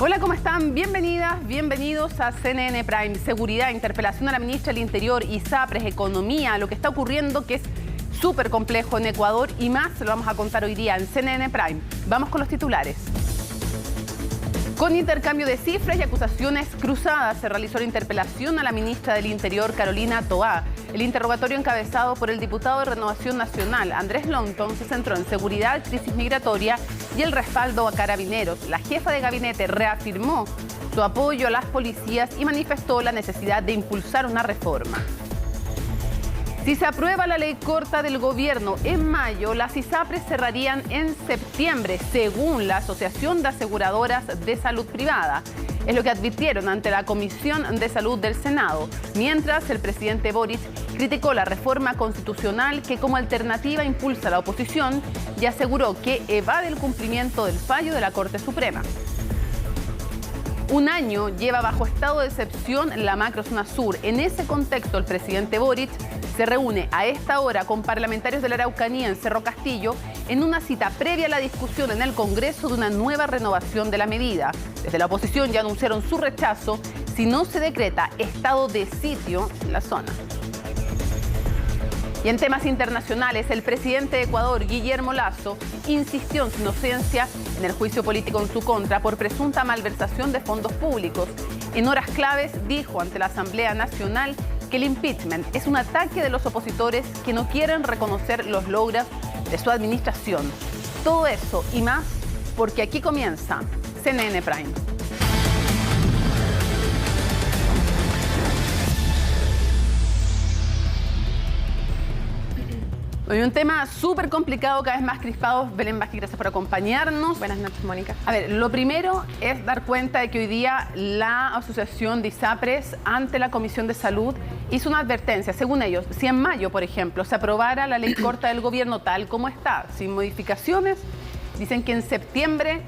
Hola, ¿cómo están? Bienvenidas, bienvenidos a CNN Prime. Seguridad, interpelación a la ministra del Interior, ISAPRES, economía, lo que está ocurriendo que es súper complejo en Ecuador y más lo vamos a contar hoy día en CNN Prime. Vamos con los titulares. Con intercambio de cifras y acusaciones cruzadas se realizó la interpelación a la ministra del Interior, Carolina Toá. El interrogatorio encabezado por el diputado de Renovación Nacional, Andrés Lontón, se centró en seguridad, crisis migratoria y el respaldo a carabineros. La jefa de gabinete reafirmó su apoyo a las policías y manifestó la necesidad de impulsar una reforma. Si se aprueba la ley corta del gobierno en mayo, las ISAPRES cerrarían en septiembre, según la Asociación de Aseguradoras de Salud Privada. Es lo que advirtieron ante la Comisión de Salud del Senado, mientras el presidente Boric criticó la reforma constitucional que como alternativa impulsa la oposición y aseguró que evade el cumplimiento del fallo de la Corte Suprema. Un año lleva bajo estado de excepción la macrozona sur. En ese contexto, el presidente Boric se reúne a esta hora con parlamentarios de la Araucanía en Cerro Castillo en una cita previa a la discusión en el Congreso de una nueva renovación de la medida. Desde la oposición ya anunciaron su rechazo si no se decreta estado de sitio en la zona. Y en temas internacionales, el presidente de Ecuador, Guillermo Lasso, insistió en su inocencia en el juicio político en su contra por presunta malversación de fondos públicos. En horas claves dijo ante la Asamblea Nacional que el impeachment es un ataque de los opositores que no quieren reconocer los logros de su administración. Todo eso y más porque aquí comienza CNN Prime. Hoy un tema súper complicado, cada vez más crispado. Belén Vázquez, gracias por acompañarnos. Buenas noches, Mónica. A ver, lo primero es dar cuenta de que hoy día la Asociación de ISAPRES ante la Comisión de Salud hizo una advertencia. Según ellos, si en mayo, por ejemplo, se aprobara la ley corta del gobierno tal como está, sin modificaciones, dicen que en septiembre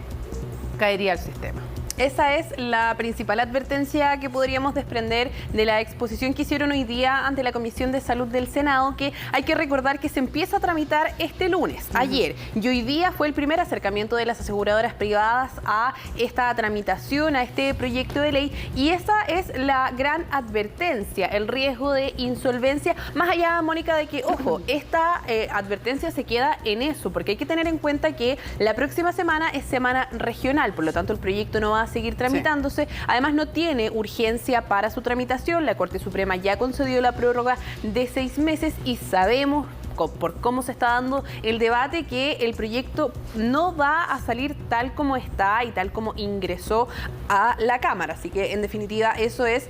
caería el sistema. Esa es la principal advertencia que podríamos desprender de la exposición que hicieron hoy día ante la Comisión de Salud del Senado, que hay que recordar que se empieza a tramitar este lunes, ayer. Y hoy día fue el primer acercamiento de las aseguradoras privadas a esta tramitación, a este proyecto de ley. Y esa es la gran advertencia, el riesgo de insolvencia. Más allá, Mónica, de que, ojo, esta advertencia se queda en eso, porque hay que tener en cuenta que la próxima semana es semana regional, por lo tanto el proyecto no va a seguir tramitándose. Sí. Además, no tiene urgencia para su tramitación. La Corte Suprema ya concedió la prórroga de 6 meses y sabemos por cómo se está dando el debate que el proyecto no va a salir tal como está y tal como ingresó a la Cámara. Así que, en definitiva, eso es...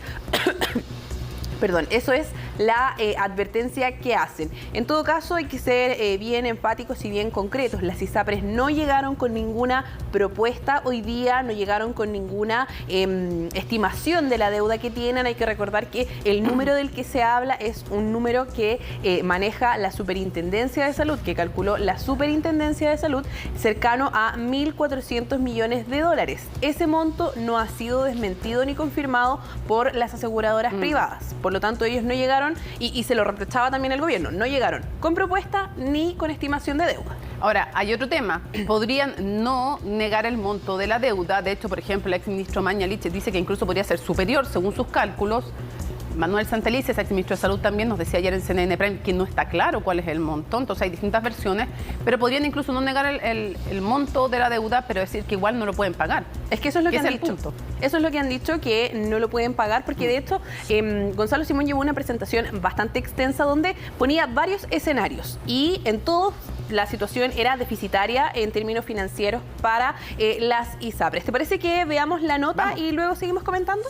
Perdón, eso es la advertencia que hacen. En todo caso, hay que ser bien enfáticos y bien concretos. Las ISAPRES no llegaron con ninguna propuesta hoy día, no llegaron con ninguna estimación de la deuda que tienen. Hay que recordar que el número del que se habla es un número que maneja la Superintendencia de Salud, que calculó la Superintendencia de Salud, cercano a 1.400 millones de dólares. Ese monto no ha sido desmentido ni confirmado por las aseguradoras privadas. Por lo tanto, ellos no llegaron, y se lo reprochaba también el gobierno, no llegaron con propuesta ni con estimación de deuda. Ahora, hay otro tema. Podrían no negar el monto de la deuda. De hecho, por ejemplo, el exministro Mañalich dice que incluso podría ser superior según sus cálculos. Manuel Santelices, exministro de Salud, también nos decía ayer en CNN Prime que no está claro cuál es el monto. Entonces hay distintas versiones, pero podrían incluso no negar el monto de la deuda, pero decir que igual no lo pueden pagar. Es que eso es lo que han dicho. Eso es lo que han dicho, que no lo pueden pagar, porque de hecho Gonzalo Simón llevó una presentación bastante extensa donde ponía varios escenarios y en todos la situación era deficitaria en términos financieros para las ISAPRES. ¿Te parece que veamos la nota? Vamos. Y luego seguimos comentando?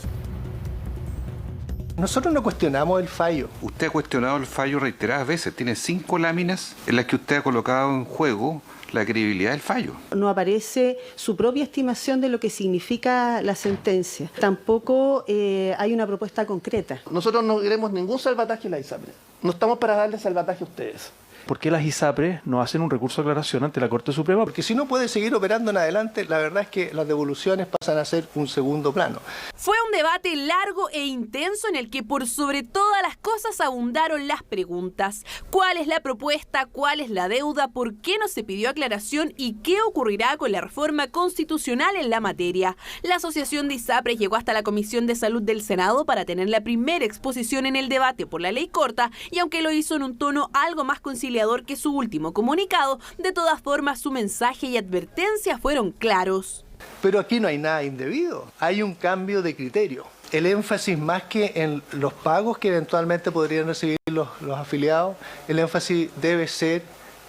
Nosotros no cuestionamos el fallo. Usted ha cuestionado el fallo reiteradas veces. Tiene 5 láminas en las que usted ha colocado en juego la credibilidad del fallo. No aparece su propia estimación de lo que significa la sentencia. Tampoco hay una propuesta concreta. Nosotros no queremos ningún salvataje en la ISAPRES. No estamos para darle salvataje a ustedes. ¿Por qué las ISAPRES no hacen un recurso de aclaración ante la Corte Suprema? Porque si no puede seguir operando en adelante, la verdad es que las devoluciones pasan a ser un segundo plano. Fue un debate largo e intenso en el que por sobre todas las cosas abundaron las preguntas. ¿Cuál es la propuesta? ¿Cuál es la deuda? ¿Por qué no se pidió aclaración? ¿Y qué ocurrirá con la reforma constitucional en la materia? La Asociación de ISAPRES llegó hasta la Comisión de Salud del Senado para tener la primera exposición en el debate por la ley corta, y aunque lo hizo en un tono algo más conciliador que su último comunicado, de todas formas su mensaje y advertencia fueron claros. Pero aquí no hay nada indebido, hay un cambio de criterio. El énfasis, más que en los pagos que eventualmente podrían recibir los afiliados, el énfasis debe ser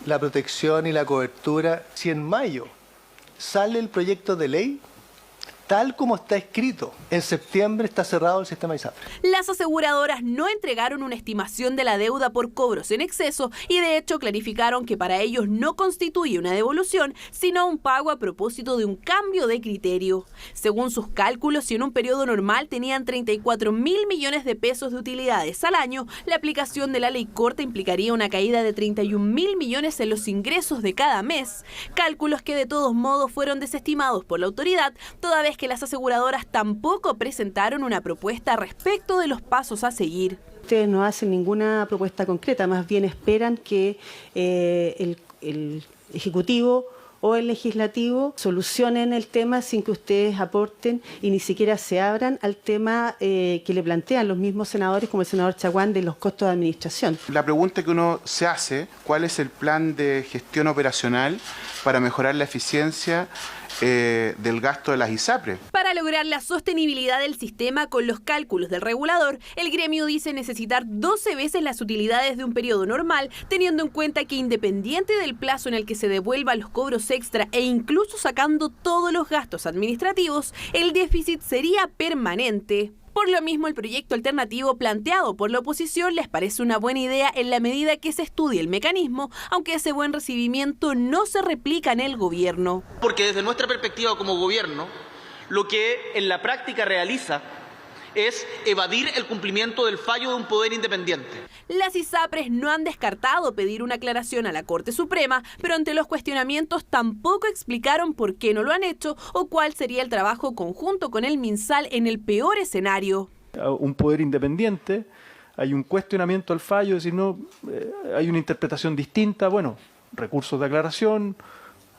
la protección y la cobertura. Si en mayo sale el proyecto de ley, tal como está escrito, en septiembre está cerrado el sistema ISAPRES. Las aseguradoras no entregaron una estimación de la deuda por cobros en exceso y de hecho clarificaron que para ellos no constituye una devolución, sino un pago a propósito de un cambio de criterio. Según sus cálculos, si en un periodo normal tenían 34.000 millones de pesos de utilidades al año, la aplicación de la ley corta implicaría una caída de 31.000 millones en los ingresos de cada mes. Cálculos que de todos modos fueron desestimados por la autoridad, toda vez que las aseguradoras tampoco presentaron una propuesta respecto de los pasos a seguir. Ustedes no hacen ninguna propuesta concreta, más bien esperan que el Ejecutivo o el Legislativo solucionen el tema sin que ustedes aporten y ni siquiera se abran al tema que le plantean los mismos senadores, como el senador Chaguán, de los costos de administración. La pregunta que uno se hace, ¿cuál es el plan de gestión operacional para mejorar la eficiencia del gasto de las ISAPRES? Para lograr la sostenibilidad del sistema con los cálculos del regulador, el gremio dice necesitar 12 veces las utilidades de un periodo normal, teniendo en cuenta que independiente del plazo en el que se devuelvan los cobros extra e incluso sacando todos los gastos administrativos, el déficit sería permanente. Por lo mismo, el proyecto alternativo planteado por la oposición les parece una buena idea en la medida que se estudie el mecanismo, aunque ese buen recibimiento no se replica en el gobierno. Porque desde nuestra perspectiva como gobierno, lo que en la práctica realiza es evadir el cumplimiento del fallo de un poder independiente. Las ISAPRES no han descartado pedir una aclaración a la Corte Suprema, pero ante los cuestionamientos tampoco explicaron por qué no lo han hecho o cuál sería el trabajo conjunto con el MinSal en el peor escenario. Un poder independiente, hay un cuestionamiento al fallo, es decir, no, hay una interpretación distinta, bueno, recursos de aclaración,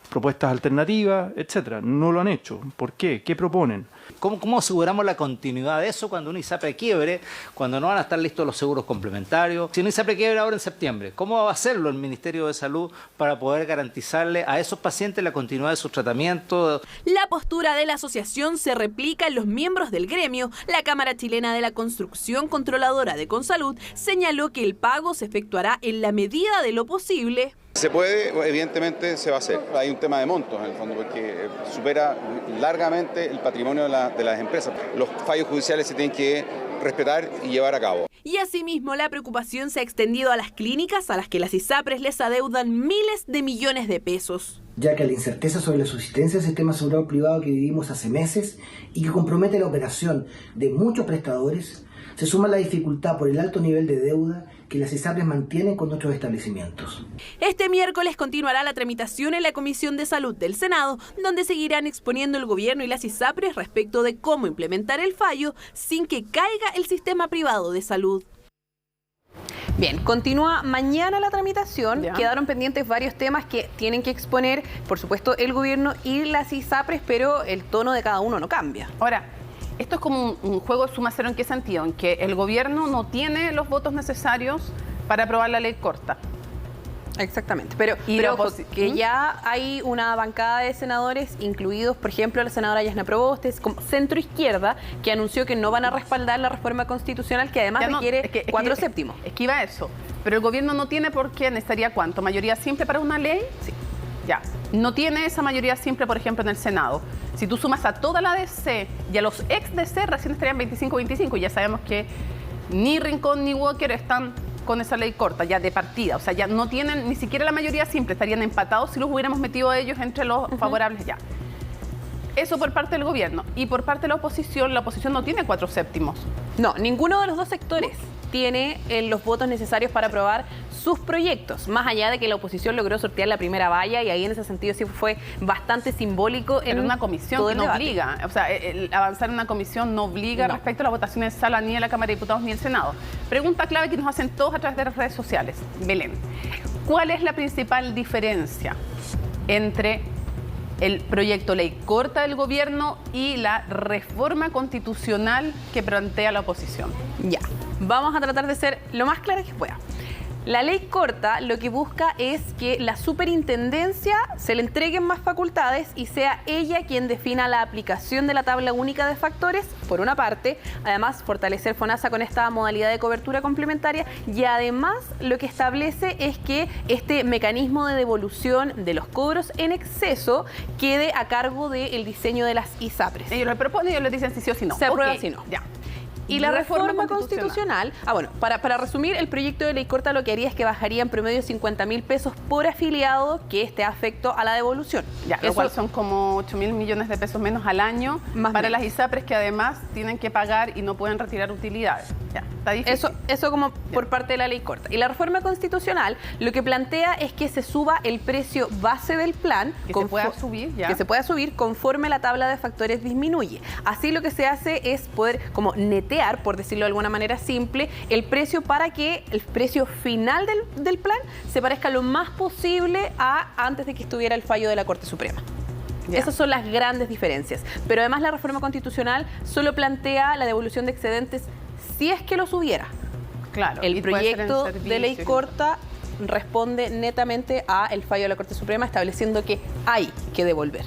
propuestas alternativas, etcétera. No lo han hecho. ¿Por qué? ¿Qué proponen? ¿Cómo aseguramos la continuidad de eso cuando una ISAPRE quiebre, cuando no van a estar listos los seguros complementarios? Si una ISAPRE quiebra ahora en septiembre, ¿cómo va a hacerlo el Ministerio de Salud para poder garantizarle a esos pacientes la continuidad de su tratamiento? La postura de la asociación se replica en los miembros del gremio. La Cámara Chilena de la Construcción, controladora de Consalud, señaló que el pago se efectuará en la medida de lo posible. Se puede, evidentemente se va a hacer. Hay un tema de montos en el fondo, porque supera largamente el patrimonio de las empresas. Los fallos judiciales se tienen que respetar y llevar a cabo. Y asimismo la preocupación se ha extendido a las clínicas a las que las ISAPRES les adeudan miles de millones de pesos. Ya que la incerteza sobre la subsistencia del sistema asegurado privado que vivimos hace meses y que compromete la operación de muchos prestadores, se suma la dificultad por el alto nivel de deuda que las ISAPRES mantienen con nuestros establecimientos. Este miércoles continuará la tramitación en la Comisión de Salud del Senado, donde seguirán exponiendo el gobierno y las ISAPRES respecto de cómo implementar el fallo sin que caiga el sistema privado de salud. Bien, continúa mañana la tramitación. Ya. Quedaron pendientes varios temas que tienen que exponer, por supuesto, el gobierno y las ISAPRES, pero el tono de cada uno no cambia. Ahora, esto es como un juego de suma cero. ¿En qué sentido? En que el gobierno no tiene los votos necesarios para aprobar la ley corta. Exactamente, pero ojo, que ya hay una bancada de senadores, incluidos, por ejemplo, la senadora Yasna Probostes, como centro izquierda, que anunció que no van a respaldar la reforma constitucional, que además requiere 4 séptimos. Es que iba a eso, pero el gobierno no tiene por qué, necesitaría ¿cuánto? ¿Mayoría simple para una ley? Sí. Ya, no tiene esa mayoría simple, por ejemplo, en el Senado. Si tú sumas a toda la DC y a los ex DC, recién estarían 25-25, y ya sabemos que ni Rincón ni Walker están con esa ley corta, ya de partida. O sea, ya no tienen ni siquiera la mayoría simple, estarían empatados si los hubiéramos metido a ellos entre los favorables ya. Eso por parte del gobierno. Y por parte de la oposición no tiene 4 séptimos. No, ninguno de los dos sectores tiene los votos necesarios para aprobar sus proyectos, más allá de que la oposición logró sortear la primera valla y ahí en ese sentido sí fue bastante simbólico en una comisión que no obliga, o sea, el avanzar en una comisión no obliga respecto a la votación en sala ni en la Cámara de Diputados ni en el Senado. Pregunta clave que nos hacen todos a través de las redes sociales. Belén, ¿cuál es la principal diferencia entre el proyecto ley corta del gobierno y la reforma constitucional que plantea la oposición? Ya, vamos a tratar de ser lo más clara que pueda. La ley corta lo que busca es que la superintendencia se le entreguen más facultades y sea ella quien defina la aplicación de la tabla única de factores, por una parte, además fortalecer FONASA con esta modalidad de cobertura complementaria y además lo que establece es que este mecanismo de devolución de los cobros en exceso quede a cargo del diseño de las ISAPRES. Ellos lo proponen y ellos les dicen si sí o si no. Se aprueba si no. Ya. Y la reforma constitucional, bueno, para resumir, el proyecto de ley corta lo que haría es que bajaría en promedio 50.000 pesos por afiliado que esté afecto a la devolución. Ya, lo cual son como 8.000 millones de pesos menos al año para las ISAPRES que además tienen que pagar y no pueden retirar utilidades. Ya, está difícil. Eso como por parte de la ley corta. Y la reforma constitucional lo que plantea es que se suba el precio base del plan. Que se pueda subir, ya. Que se pueda subir conforme la tabla de factores disminuye. Así lo que se hace es poder como netear, por decirlo de alguna manera simple, el precio para que el precio final del plan se parezca lo más posible a antes de que estuviera el fallo de la Corte Suprema. Yeah. Esas son las grandes diferencias. Pero además la reforma constitucional solo plantea la devolución de excedentes si es que los hubiera. Claro. El proyecto de ley corta responde netamente a el fallo de la Corte Suprema estableciendo que hay que devolver.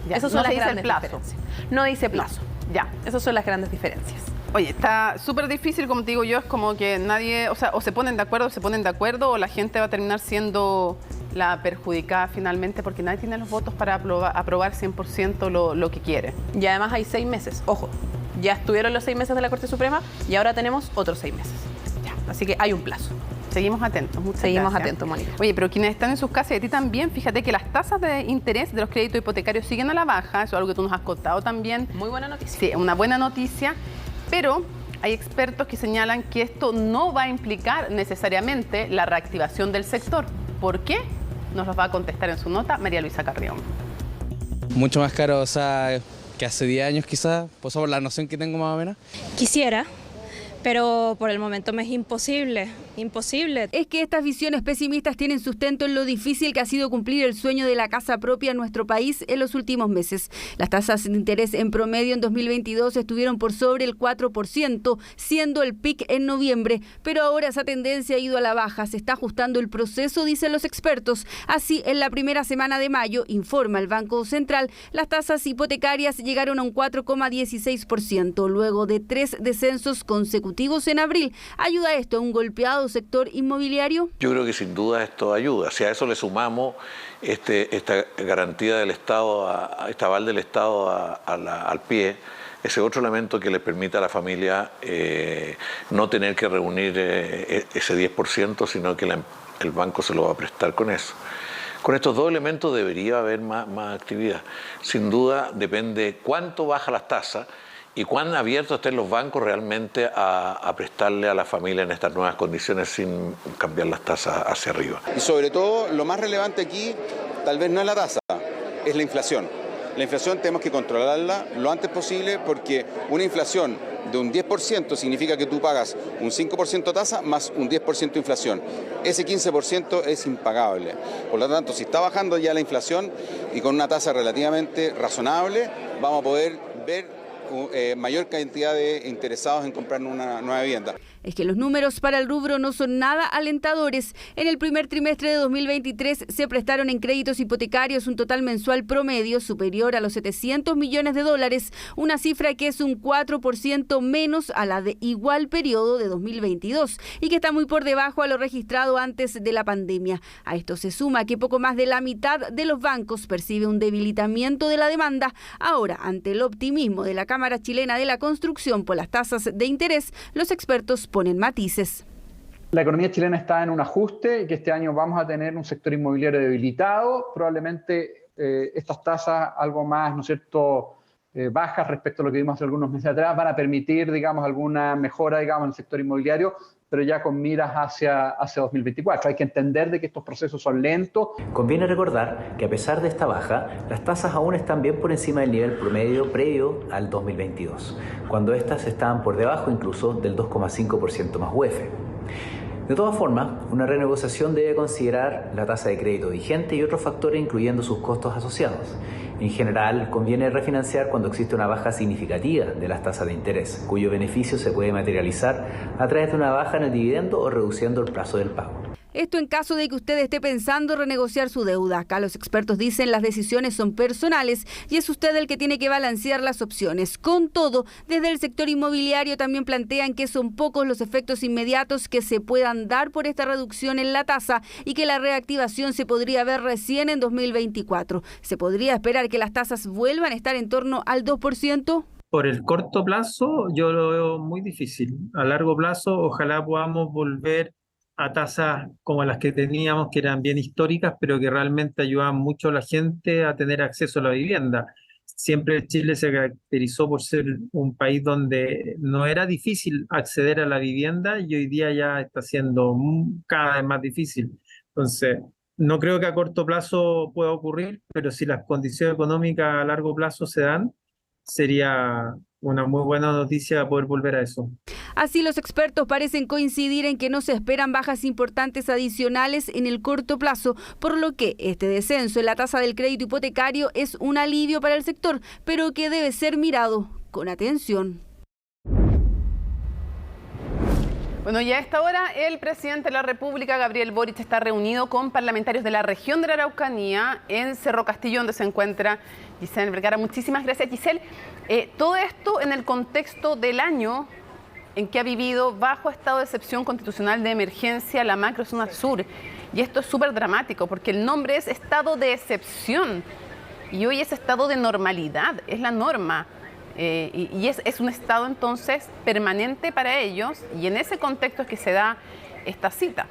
Ya. Esas son las grandes diferencias. No dice plazo. No. Ya. Esas son las grandes diferencias. Oye, está súper difícil, como te digo yo, es como que nadie, o sea, o se ponen de acuerdo, o la gente va a terminar siendo la perjudicada finalmente porque nadie tiene los votos para aprobar 100% lo que quiere. Y además hay 6 meses, ojo, ya estuvieron los 6 meses de la Corte Suprema y ahora tenemos otros 6 meses. Ya. Así que hay un plazo. Seguimos atentos. Seguimos atentos, Mónica. Oye, pero quienes están en sus casas y a ti también, fíjate que las tasas de interés de los créditos hipotecarios siguen a la baja, eso es algo que tú nos has contado también. Muy buena noticia. Sí, una buena noticia. Pero hay expertos que señalan que esto no va a implicar necesariamente la reactivación del sector. ¿Por qué? Nos los va a contestar en su nota María Luisa Carrión. Mucho más caro, o sea, que hace 10 años quizás, pues por la noción que tengo más o menos. Quisiera, pero por el momento me es imposible. Es que estas visiones pesimistas tienen sustento en lo difícil que ha sido cumplir el sueño de la casa propia en nuestro país en los últimos meses. Las tasas de interés en promedio en 2022 estuvieron por sobre el 4%, siendo el pic en noviembre, pero ahora esa tendencia ha ido a la baja. Se está ajustando el proceso, dicen los expertos. Así, en la primera semana de mayo, informa el Banco Central, las tasas hipotecarias llegaron a un 4,16%, luego de 3 descensos consecutivos en abril. ¿Ayuda esto a un golpeado sector inmobiliario? Yo creo que sin duda esto ayuda. Si a eso le sumamos esta garantía del Estado, este aval del Estado al pie, ese otro elemento que le permite a la familia no tener que reunir ese 10%, sino que el banco se lo va a prestar con eso. Con estos dos elementos debería haber más actividad. Sin duda depende cuánto baja las tasas y cuán abiertos estén los bancos realmente a prestarle a la familia en estas nuevas condiciones sin cambiar las tasas hacia arriba. Y sobre todo, lo más relevante aquí tal vez no es la tasa, es la inflación. La inflación tenemos que controlarla lo antes posible porque una inflación de un 10% significa que tú pagas un 5% tasa más un 10% inflación. Ese 15% es impagable. Por lo tanto, si está bajando ya la inflación y con una tasa relativamente razonable, vamos a poder ver mayor cantidad de interesados en comprar una nueva vivienda. Es que los números para el rubro no son nada alentadores. En el primer trimestre de 2023 se prestaron en créditos hipotecarios un total mensual promedio superior a los $700 millones, una cifra que es un 4% menos a la de igual periodo de 2022 y que está muy por debajo a lo registrado antes de la pandemia. A esto se suma que poco más de la mitad de los bancos percibe un debilitamiento de la demanda. Ahora, ante el optimismo de la Cámara Chilena de la Construcción por las tasas de interés, los expertos ponen matices. La economía chilena está en un ajuste y que este año vamos a tener un sector inmobiliario debilitado, probablemente estas tasas algo más, ¿no es cierto?, bajas respecto a lo que vimos hace algunos meses atrás, van a permitir, digamos, alguna mejora, digamos, en el sector inmobiliario, pero ya con miras hacia 2024. Hay que entender de que estos procesos son lentos. Conviene recordar que a pesar de esta baja, las tasas aún están bien por encima del nivel promedio previo al 2022, cuando estas estaban por debajo incluso del 2,5% más UEF. De todas formas, una renegociación debe considerar la tasa de crédito vigente y otros factores incluyendo sus costos asociados. En general, conviene refinanciar cuando existe una baja significativa de las tasas de interés, cuyo beneficio se puede materializar a través de una baja en el dividendo o reduciendo el plazo del pago. Esto en caso de que usted esté pensando renegociar su deuda. Acá los expertos dicen las decisiones son personales y es usted el que tiene que balancear las opciones. Con todo, desde el sector inmobiliario también plantean que son pocos los efectos inmediatos que se puedan dar por esta reducción en la tasa y que la reactivación se podría ver recién en 2024. ¿Se podría esperar que las tasas vuelvan a estar en torno al 2%? Por el corto plazo yo lo veo muy difícil. A largo plazo ojalá podamos volver a tasas como las que teníamos, que eran bien históricas, pero que realmente ayudaban mucho a la gente a tener acceso a la vivienda. Siempre Chile se caracterizó por ser un país donde no era difícil acceder a la vivienda y hoy día ya está siendo cada vez más difícil. Entonces, no creo que a corto plazo pueda ocurrir, pero si las condiciones económicas a largo plazo se dan, sería una muy buena noticia poder volver a eso. Así, los expertos parecen coincidir en que no se esperan bajas importantes adicionales en el corto plazo, por lo que este descenso en la tasa del crédito hipotecario es un alivio para el sector, pero que debe ser mirado con atención. Bueno, y a esta hora el presidente de la República, Gabriel Boric, está reunido con parlamentarios de la región de la Araucanía en Cerro Castillo, donde se encuentra Giselle Vergara. Muchísimas gracias, Giselle. Todo esto en el contexto del año en que ha vivido bajo estado de excepción constitucional de emergencia la macrozona sur. Y esto es súper dramático porque el nombre es estado de excepción y hoy es estado de normalidad, es la norma. Y es un estado entonces permanente para ellos y en ese contexto es que se da esta cita.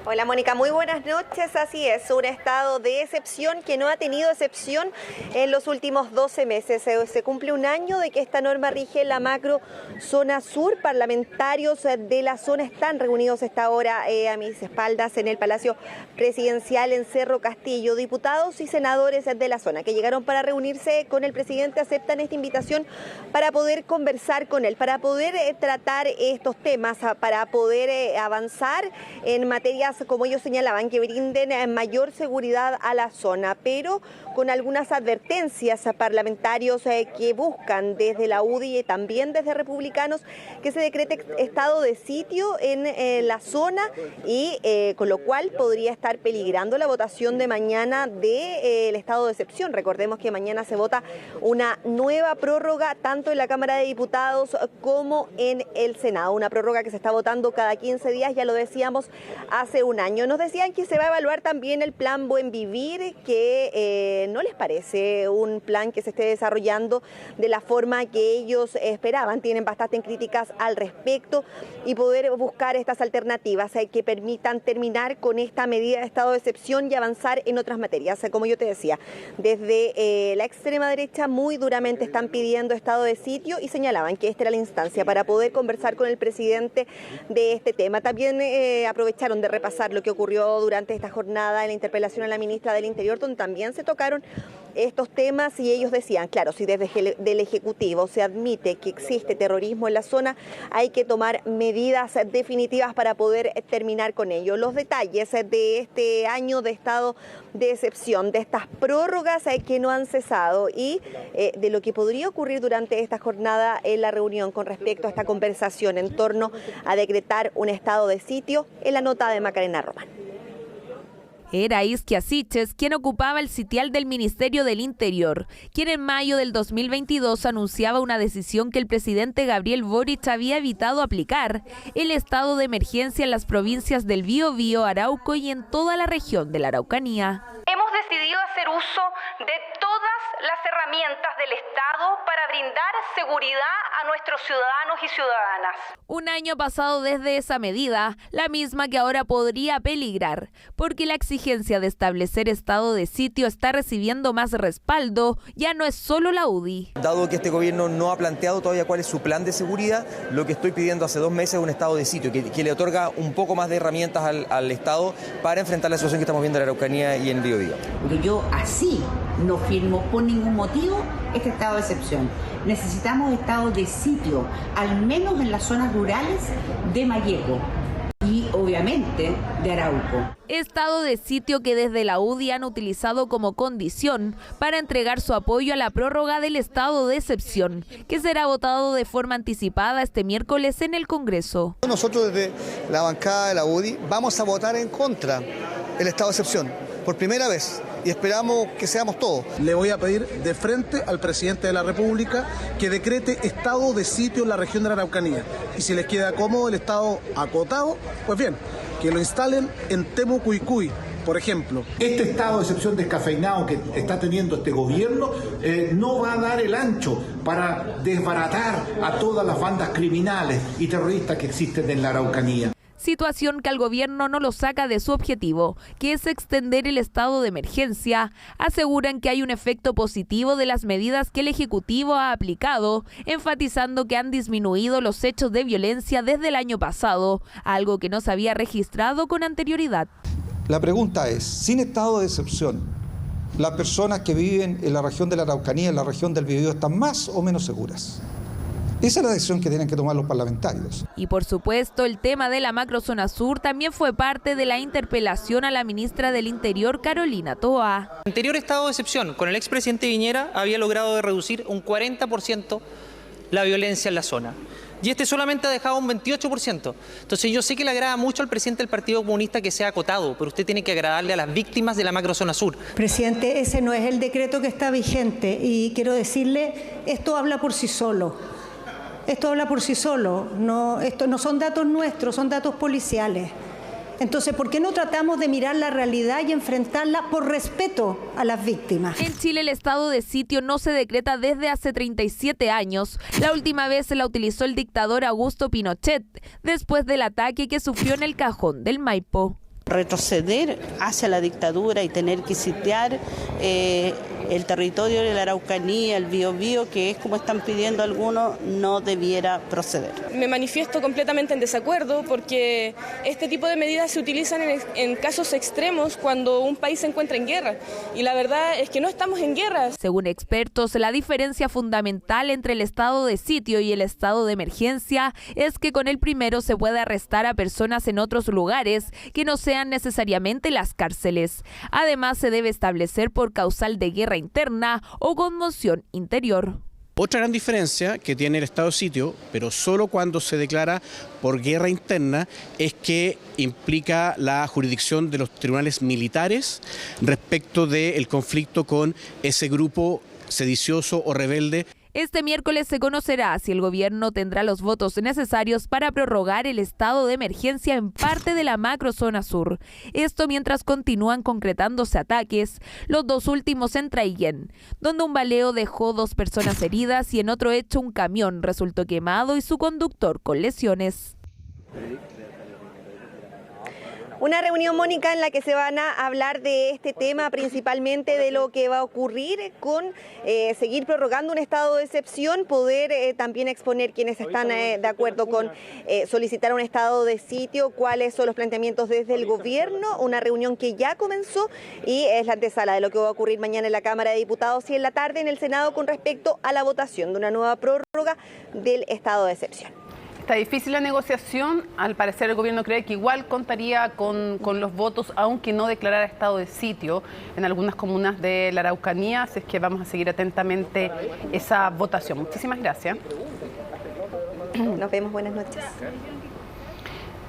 Hola Mónica, muy buenas noches. Así es, un estado de excepción que no ha tenido excepción en los últimos 12 meses. Se cumple un año de que esta norma rige la macro zona sur. Parlamentarios de la zona están reunidos a esta hora a mis espaldas en el Palacio Presidencial en Cerro Castillo. Diputados y senadores de la zona que llegaron para reunirse con el presidente aceptan esta invitación para poder conversar con él, para poder tratar estos temas, para poder avanzar en materias, como ellos señalaban, que brinden mayor seguridad a la zona, pero con algunas advertencias a parlamentarios que buscan desde la UDI y también desde republicanos que se decrete estado de sitio en la zona y con lo cual podría estar peligrando la votación de mañana del estado de excepción. Recordemos que mañana se vota una nueva prórroga tanto en la Cámara de Diputados como en el Senado, una prórroga que se está votando cada 15 días, ya lo decíamos hace un año. Nos decían que se va a evaluar también el plan Buen Vivir, que no les parece un plan que se esté desarrollando de la forma que ellos esperaban. Tienen bastantes críticas al respecto y poder buscar estas alternativas que permitan terminar con esta medida de estado de excepción y avanzar en otras materias. Como yo te decía, desde la extrema derecha muy duramente están pidiendo estado de sitio y señalaban que esta era la instancia para poder conversar con el presidente de este tema. También aprovecharon de repasar lo que ocurrió durante esta jornada en la interpelación a la ministra del Interior, donde también se tocaron estos temas y ellos decían, claro, si desde el Ejecutivo se admite que existe terrorismo en la zona, hay que tomar medidas definitivas para poder terminar con ello. Los detalles de este año de estado de excepción, de estas prórrogas que no han cesado y de lo que podría ocurrir durante esta jornada en la reunión con respecto a esta conversación en torno a decretar un estado de sitio, en la nota de Macarena Román. Era Isquia Siches quien ocupaba el sitial del Ministerio del Interior, quien en mayo del 2022 anunciaba una decisión que el presidente Gabriel Boric había evitado aplicar, el estado de emergencia en las provincias del Biobío, Arauco y en toda la región de la Araucanía. Hemos decidido hacer uso de todas las herramientas del Estado para brindar seguridad a nuestros ciudadanos y ciudadanas. Un año pasado desde esa medida, la misma que ahora podría peligrar, porque la exigencia de establecer estado de sitio está recibiendo más respaldo, ya no es solo la UDI. Dado que este gobierno no ha planteado todavía cuál es su plan de seguridad, lo que estoy pidiendo hace 2 meses es un estado de sitio, que le otorga un poco más de herramientas al Estado para enfrentar la situación que estamos viendo en la Araucanía y en el Biobío. Porque yo así no firmo por ningún motivo este estado de excepción. Necesitamos estado de sitio, al menos en las zonas rurales de Malleco y obviamente de Arauco. Estado de sitio que desde la UDI han utilizado como condición para entregar su apoyo a la prórroga del estado de excepción, que será votado de forma anticipada este miércoles en el Congreso. Nosotros desde la bancada de la UDI vamos a votar en contra del estado de excepción por primera vez. Y esperamos que seamos todos. Le voy a pedir de frente al presidente de la República que decrete estado de sitio en la región de la Araucanía. Y si les queda cómodo el estado acotado, pues bien, que lo instalen en Temucuicui, por ejemplo. Este estado de excepción descafeinado que está teniendo este gobierno no va a dar el ancho para desbaratar a todas las bandas criminales y terroristas que existen en la Araucanía. Situación que al gobierno no lo saca de su objetivo, que es extender el estado de emergencia. Aseguran que hay un efecto positivo de las medidas que el Ejecutivo ha aplicado, enfatizando que han disminuido los hechos de violencia desde el año pasado, algo que no se había registrado con anterioridad. La pregunta es, sin estado de excepción, ¿las personas que viven en la región de la Araucanía, en la región del Biobío, están más o menos seguras? Esa es la decisión que tienen que tomar los parlamentarios. Y por supuesto, el tema de la macrozona sur también fue parte de la interpelación a la ministra del Interior, Carolina Toa. El anterior estado de excepción, con el expresidente Piñera, había logrado reducir un 40% la violencia en la zona. Y este solamente ha dejado un 28%. Entonces yo sé que le agrada mucho al presidente del Partido Comunista que sea acotado, pero usted tiene que agradarle a las víctimas de la macrozona sur. Presidente, ese no es el decreto que está vigente y quiero decirle, esto habla por sí solo. Esto habla por sí solo, esto no son datos nuestros, son datos policiales. Entonces, ¿por qué no tratamos de mirar la realidad y enfrentarla por respeto a las víctimas? En Chile el estado de sitio no se decreta desde hace 37 años. La última vez se la utilizó el dictador Augusto Pinochet, después del ataque que sufrió en el Cajón del Maipo. Retroceder hacia la dictadura y tener que sitiar el territorio de la Araucanía, el Biobío, que es como están pidiendo algunos, no debiera proceder. Me manifiesto completamente en desacuerdo porque este tipo de medidas se utilizan en casos extremos cuando un país se encuentra en guerra y la verdad es que no estamos en guerra. Según expertos, la diferencia fundamental entre el estado de sitio y el estado de emergencia es que con el primero se puede arrestar a personas en otros lugares que no sean necesariamente las cárceles. Además, se debe establecer por causal de guerra interna o conmoción interior. Otra gran diferencia que tiene el estado de sitio, pero solo cuando se declara por guerra interna, es que implica la jurisdicción de los tribunales militares respecto del conflicto con ese grupo sedicioso o rebelde. Este miércoles se conocerá si el gobierno tendrá los votos necesarios para prorrogar el estado de emergencia en parte de la macrozona sur. Esto mientras continúan concretándose ataques, los dos últimos en Traiguén, donde un baleo dejó 2 personas heridas y en otro hecho un camión resultó quemado y su conductor con lesiones. Una reunión, Mónica, en la que se van a hablar de este tema, principalmente de lo que va a ocurrir con seguir prorrogando un estado de excepción, poder también exponer quienes están de acuerdo con solicitar un estado de sitio, cuáles son los planteamientos desde el gobierno, una reunión que ya comenzó y es la antesala de lo que va a ocurrir mañana en la Cámara de Diputados y en la tarde en el Senado con respecto a la votación de una nueva prórroga del estado de excepción. Está difícil la negociación, al parecer el gobierno cree que igual contaría con los votos, aunque no declarara estado de sitio en algunas comunas de la Araucanía, así es que vamos a seguir atentamente esa votación. Muchísimas gracias. Nos vemos, buenas noches.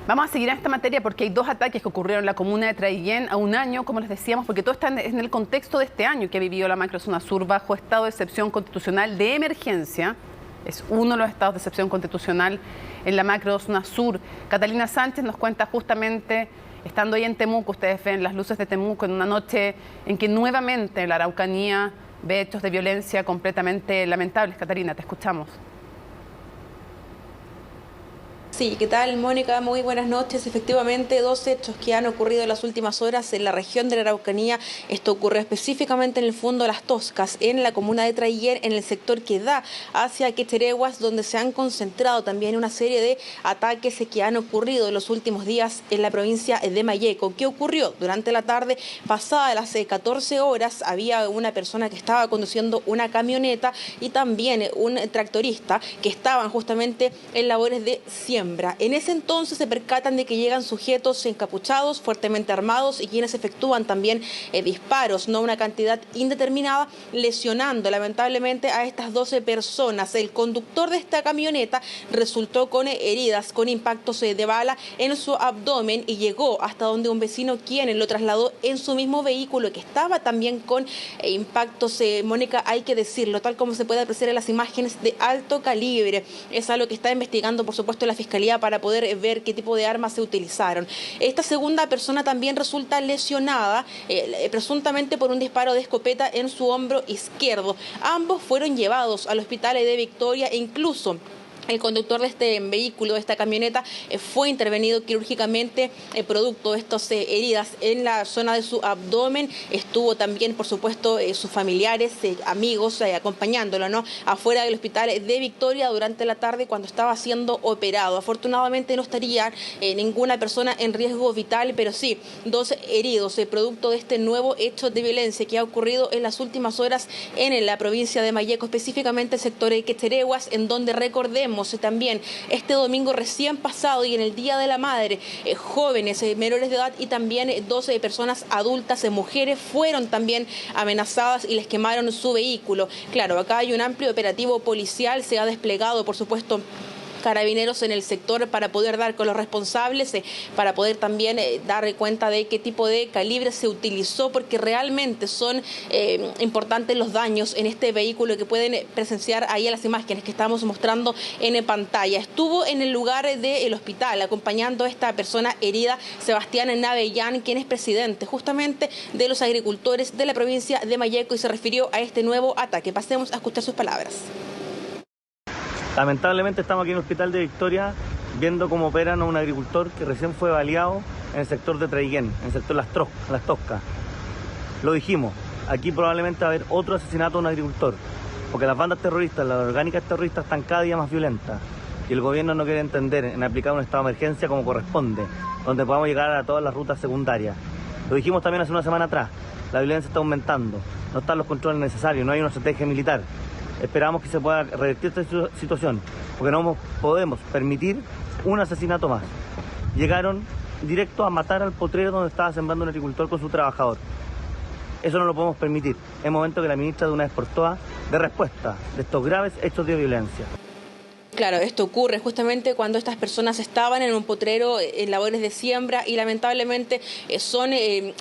Vamos a seguir en esta materia porque hay 2 ataques que ocurrieron en la comuna de Traiguén a un año, como les decíamos, porque todo está en el contexto de este año que ha vivido la macrozona sur bajo estado de excepción constitucional de emergencia. Es uno de los estados de excepción constitucional en la macrozona sur. Catalina Sánchez nos cuenta justamente, estando ahí en Temuco, ustedes ven las luces de Temuco en una noche en que nuevamente la Araucanía ve hechos de violencia completamente lamentables. Catarina, te escuchamos. Sí, ¿qué tal, Mónica? Muy buenas noches. Efectivamente, dos hechos que han ocurrido en las últimas horas en la región de la Araucanía. Esto ocurrió específicamente en el fondo Las Toscas, en la comuna de Traiguén, en el sector que da hacia Quecherehuas, donde se han concentrado también una serie de ataques que han ocurrido en los últimos días en la provincia de Malleco. ¿Qué ocurrió? Durante la tarde, pasada las 14 horas, había una persona que estaba conduciendo una camioneta y también un tractorista que estaban justamente en labores de siembra. En ese entonces se percatan de que llegan sujetos encapuchados, fuertemente armados y quienes efectúan también disparos, no una cantidad indeterminada, lesionando lamentablemente a estas 12 personas. El conductor de esta camioneta resultó con heridas, con impactos de bala en su abdomen y llegó hasta donde un vecino quien lo trasladó en su mismo vehículo que estaba también con impactos, Mónica, hay que decirlo, tal como se puede apreciar en las imágenes, de alto calibre. Es algo que está investigando, por supuesto, la Fiscalía para poder ver qué tipo de armas se utilizaron. Esta segunda persona también resulta lesionada, presuntamente por un disparo de escopeta en su hombro izquierdo. Ambos fueron llevados al hospital de Victoria e incluso el conductor de este vehículo, de esta camioneta, fue intervenido quirúrgicamente producto de estas heridas en la zona de su abdomen. Estuvo también, por supuesto, sus familiares, amigos, acompañándolo, ¿no?, afuera del hospital de Victoria durante la tarde cuando estaba siendo operado. Afortunadamente no estaría ninguna persona en riesgo vital, pero sí 2 heridos, producto de este nuevo hecho de violencia que ha ocurrido en las últimas horas en la provincia de Malleco, específicamente el sector de Quecherehuas, en donde recordemos también este domingo recién pasado y en el Día de la Madre, jóvenes, menores de edad y también 12 personas adultas, mujeres, fueron también amenazadas y les quemaron su vehículo. Claro, acá hay un amplio operativo policial, se ha desplegado, por supuesto, Carabineros en el sector para poder dar con los responsables, para poder también dar cuenta de qué tipo de calibre se utilizó, porque realmente son importantes los daños en este vehículo que pueden presenciar ahí en las imágenes que estamos mostrando en pantalla. Estuvo en el lugar del hospital acompañando a esta persona herida Sebastián Navellán, quien es presidente justamente de los agricultores de la provincia de Malleco y se refirió a este nuevo ataque. Pasemos a escuchar sus palabras. Lamentablemente estamos aquí en el hospital de Victoria viendo cómo operan a un agricultor que recién fue baleado en el sector de Traiguén, en el sector de Las Toscas. Lo dijimos, aquí probablemente va a haber otro asesinato de un agricultor, porque las bandas terroristas, las orgánicas terroristas están cada día más violentas y el gobierno no quiere entender en aplicar un estado de emergencia como corresponde, donde podamos llegar a todas las rutas secundarias. Lo dijimos también hace una semana atrás, la violencia está aumentando, no están los controles necesarios, no hay una estrategia militar. Esperamos que se pueda revertir esta situación, porque no podemos permitir un asesinato más. Llegaron directo a matar al potrero donde estaba sembrando un agricultor con su trabajador. Eso no lo podemos permitir. Es momento que la ministra de una vez por todas dé respuesta de estos graves hechos de violencia. Claro, esto ocurre justamente cuando estas personas estaban en un potrero en labores de siembra y lamentablemente son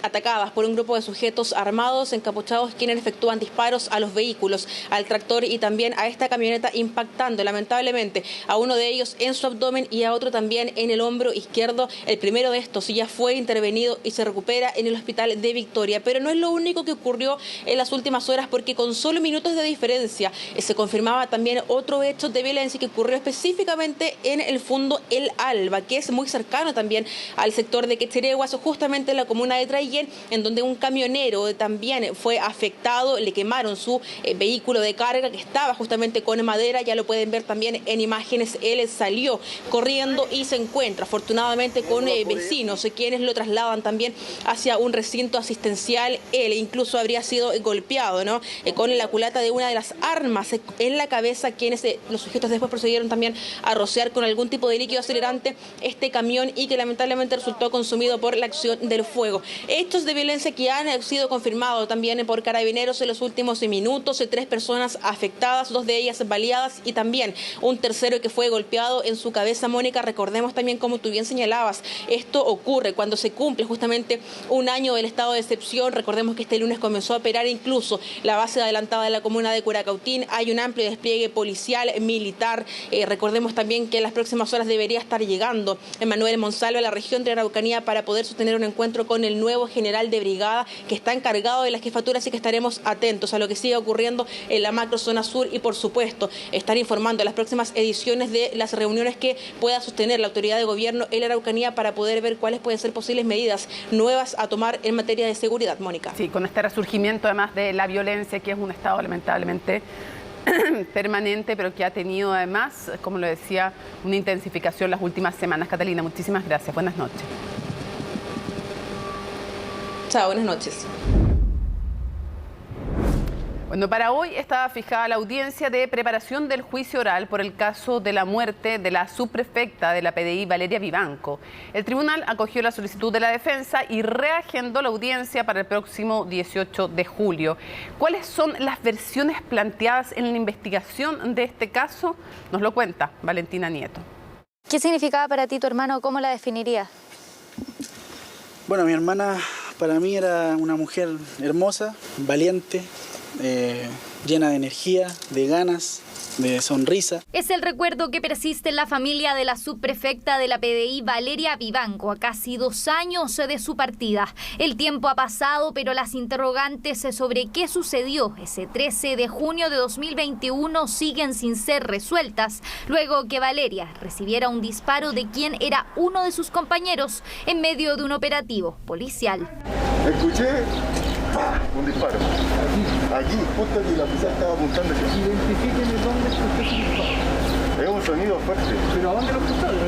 atacadas por un grupo de sujetos armados, encapuchados, quienes efectúan disparos a los vehículos, al tractor y también a esta camioneta, impactando lamentablemente a uno de ellos en su abdomen y a otro también en el hombro izquierdo. El primero de estos ya fue intervenido y se recupera en el hospital de Victoria. Pero no es lo único que ocurrió en las últimas horas, porque con solo minutos de diferencia se confirmaba también otro hecho de violencia que ocurrió específicamente en el fondo El Alba, que es muy cercano también al sector de Quecherehuas, justamente en la comuna de Traiguén, en donde un camionero también fue afectado, le quemaron su vehículo de carga que estaba justamente con madera, ya lo pueden ver también en imágenes. Él salió corriendo y se encuentra afortunadamente con vecinos, quienes lo trasladan también hacia un recinto asistencial. Él incluso habría sido golpeado, ¿no?, con la culata de una de las armas en la cabeza, quienes los sujetos después procedieron también a rociar con algún tipo de líquido acelerante este camión y que lamentablemente resultó consumido por la acción del fuego. Hechos de violencia que han sido confirmados también por Carabineros en los últimos minutos, 3 personas afectadas, 2 de ellas baleadas y también un tercero que fue golpeado en su cabeza. Mónica, recordemos también, como tú bien señalabas, esto ocurre cuando se cumple justamente un año del estado de excepción. Recordemos que este lunes comenzó a operar incluso la base adelantada de la comuna de Curacautín. Hay un amplio despliegue policial, militar, Recordemos también que en las próximas horas debería estar llegando Emanuel Monsalve a la región de la Araucanía para poder sostener un encuentro con el nuevo general de brigada que está encargado de la jefatura, así que estaremos atentos a lo que siga ocurriendo en la macro zona sur y, por supuesto, estar informando en las próximas ediciones de las reuniones que pueda sostener la autoridad de gobierno en la Araucanía para poder ver cuáles pueden ser posibles medidas nuevas a tomar en materia de seguridad. Mónica. Sí, con este resurgimiento además de la violencia, que es un estado lamentablemente permanente, pero que ha tenido además, como lo decía, una intensificación las últimas semanas. Catalina, muchísimas gracias. Buenas noches. Chao, buenas noches. Bueno, para hoy estaba fijada la audiencia de preparación del juicio oral por el caso de la muerte de la subprefecta de la PDI, Valeria Vivanco. El tribunal acogió la solicitud de la defensa y reagendó la audiencia para el próximo 18 de julio. ¿Cuáles son las versiones planteadas en la investigación de este caso? Nos lo cuenta Valentina Nieto. ¿Qué significaba para ti tu hermano? ¿Cómo la definirías? Bueno, mi hermana para mí era una mujer hermosa, valiente, llena de energía, de ganas, de sonrisa. Es el recuerdo que persiste en la familia de la subprefecta de la PDI, Valeria Vivanco, a casi 2 años de su partida. El tiempo ha pasado, pero las interrogantes sobre qué sucedió ese 13 de junio de 2021 siguen sin ser resueltas, luego que Valeria recibiera un disparo de quien era uno de sus compañeros en medio de un operativo policial. Escuché un disparo. Aquí, justo aquí, la policía estaba apuntando. Identifíquenme dónde escuchó ese disparo. Es un sonido fuerte. ¿Pero a dónde lo escucharon?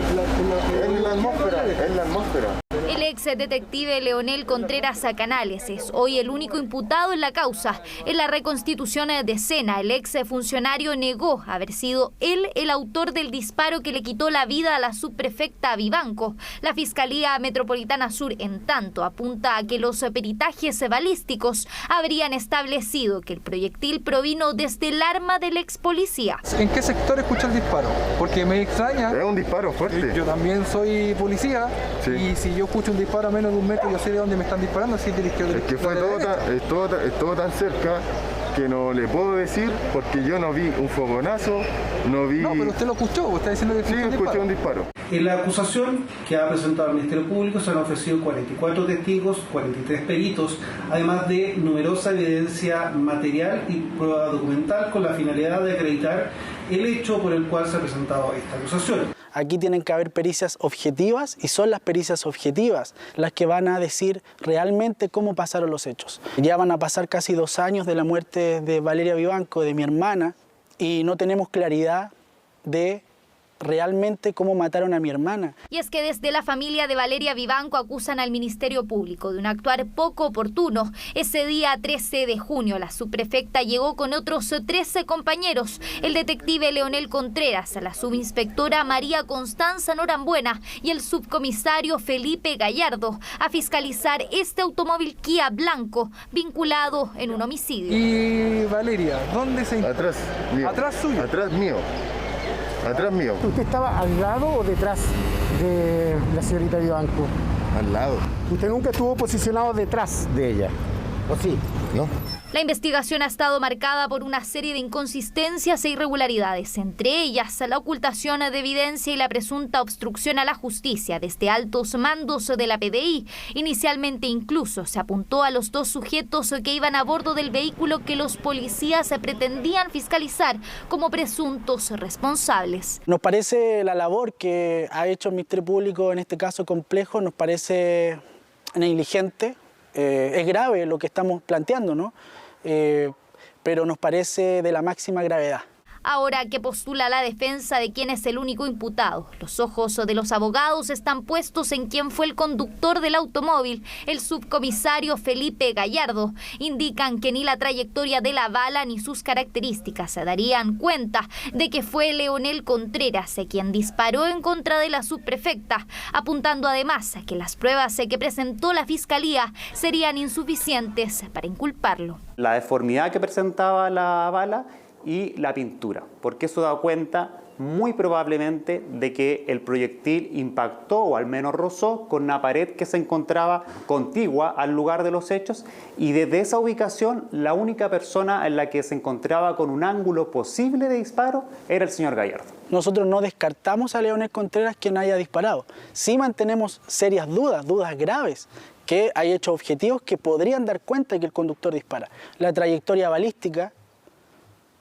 En la atmósfera, en la atmósfera. El ex detective Leonel Contreras Canales es hoy el único imputado en la causa. En la reconstitución de escena, el ex funcionario negó haber sido él el autor del disparo que le quitó la vida a la subprefecta Vivanco. La Fiscalía Metropolitana Sur, en tanto, apunta a que los peritajes balísticos habrían establecido que el proyectil provino desde el arma del ex policía. ¿En qué sector escuchó el disparo? Porque me extraña. Es un disparo fuerte. Yo también soy policía, sí. Y si yo escucho un disparo a menos de 1 metro, yo sé de dónde me están disparando, si es de la izquierda. Es que fue todo tan cerca que no le puedo decir porque yo no vi un fogonazo, no vi... No, pero usted lo escuchó, usted está diciendo que sí, escuché un disparo. En la acusación que ha presentado el Ministerio Público se han ofrecido 44 testigos, 43 peritos, además de numerosa evidencia material y prueba documental con la finalidad de acreditar el hecho por el cual se ha presentado esta acusación. Aquí tienen que haber pericias objetivas y son las pericias objetivas las que van a decir realmente cómo pasaron los hechos. Ya van a pasar casi 2 años de la muerte de Valeria Vivanco, de mi hermana, y no tenemos claridad de realmente cómo mataron a mi hermana. Y es que desde la familia de Valeria Vivanco acusan al Ministerio Público de un actuar poco oportuno. Ese día 13 de junio la subprefecta llegó con otros 13 compañeros, el detective Leonel Contreras, la subinspectora María Constanza Norambuena y el subcomisario Felipe Gallardo, a fiscalizar este automóvil Kia blanco vinculado en un homicidio. Y Valeria, ¿dónde se... Atrás mío. ¿Atrás suyo? Atrás mío. Atrás mío. ¿Usted estaba al lado o detrás de la señorita Vivanco? Al lado. ¿Usted nunca estuvo posicionado detrás de ella? ¿O sí? No. La investigación ha estado marcada por una serie de inconsistencias e irregularidades, entre ellas la ocultación de evidencia y la presunta obstrucción a la justicia desde altos mandos de la PDI. Inicialmente incluso se apuntó a los 2 sujetos que iban a bordo del vehículo que los policías pretendían fiscalizar como presuntos responsables. Nos parece la labor que ha hecho el Ministerio Público en este caso complejo, nos parece negligente. Es grave lo que estamos planteando, ¿no? Pero nos parece de la máxima gravedad. Ahora que postula la defensa de quién es el único imputado, los ojos de los abogados están puestos en quién fue el conductor del automóvil. El subcomisario Felipe Gallardo indican que ni la trayectoria de la bala ni sus características se darían cuenta de que fue Leonel Contreras quien disparó en contra de la subprefecta, apuntando además a que las pruebas que presentó la Fiscalía serían insuficientes para inculparlo. La deformidad que presentaba la bala y la pintura, porque eso da cuenta muy probablemente de que el proyectil impactó o al menos rozó con una pared que se encontraba contigua al lugar de los hechos, y desde esa ubicación la única persona en la que se encontraba con un ángulo posible de disparo era el señor Gallardo. Nosotros no descartamos a Leonel Contreras quien haya disparado. Sí mantenemos serias dudas graves, que hay hechos objetivos que podrían dar cuenta de que el conductor dispara. La trayectoria balística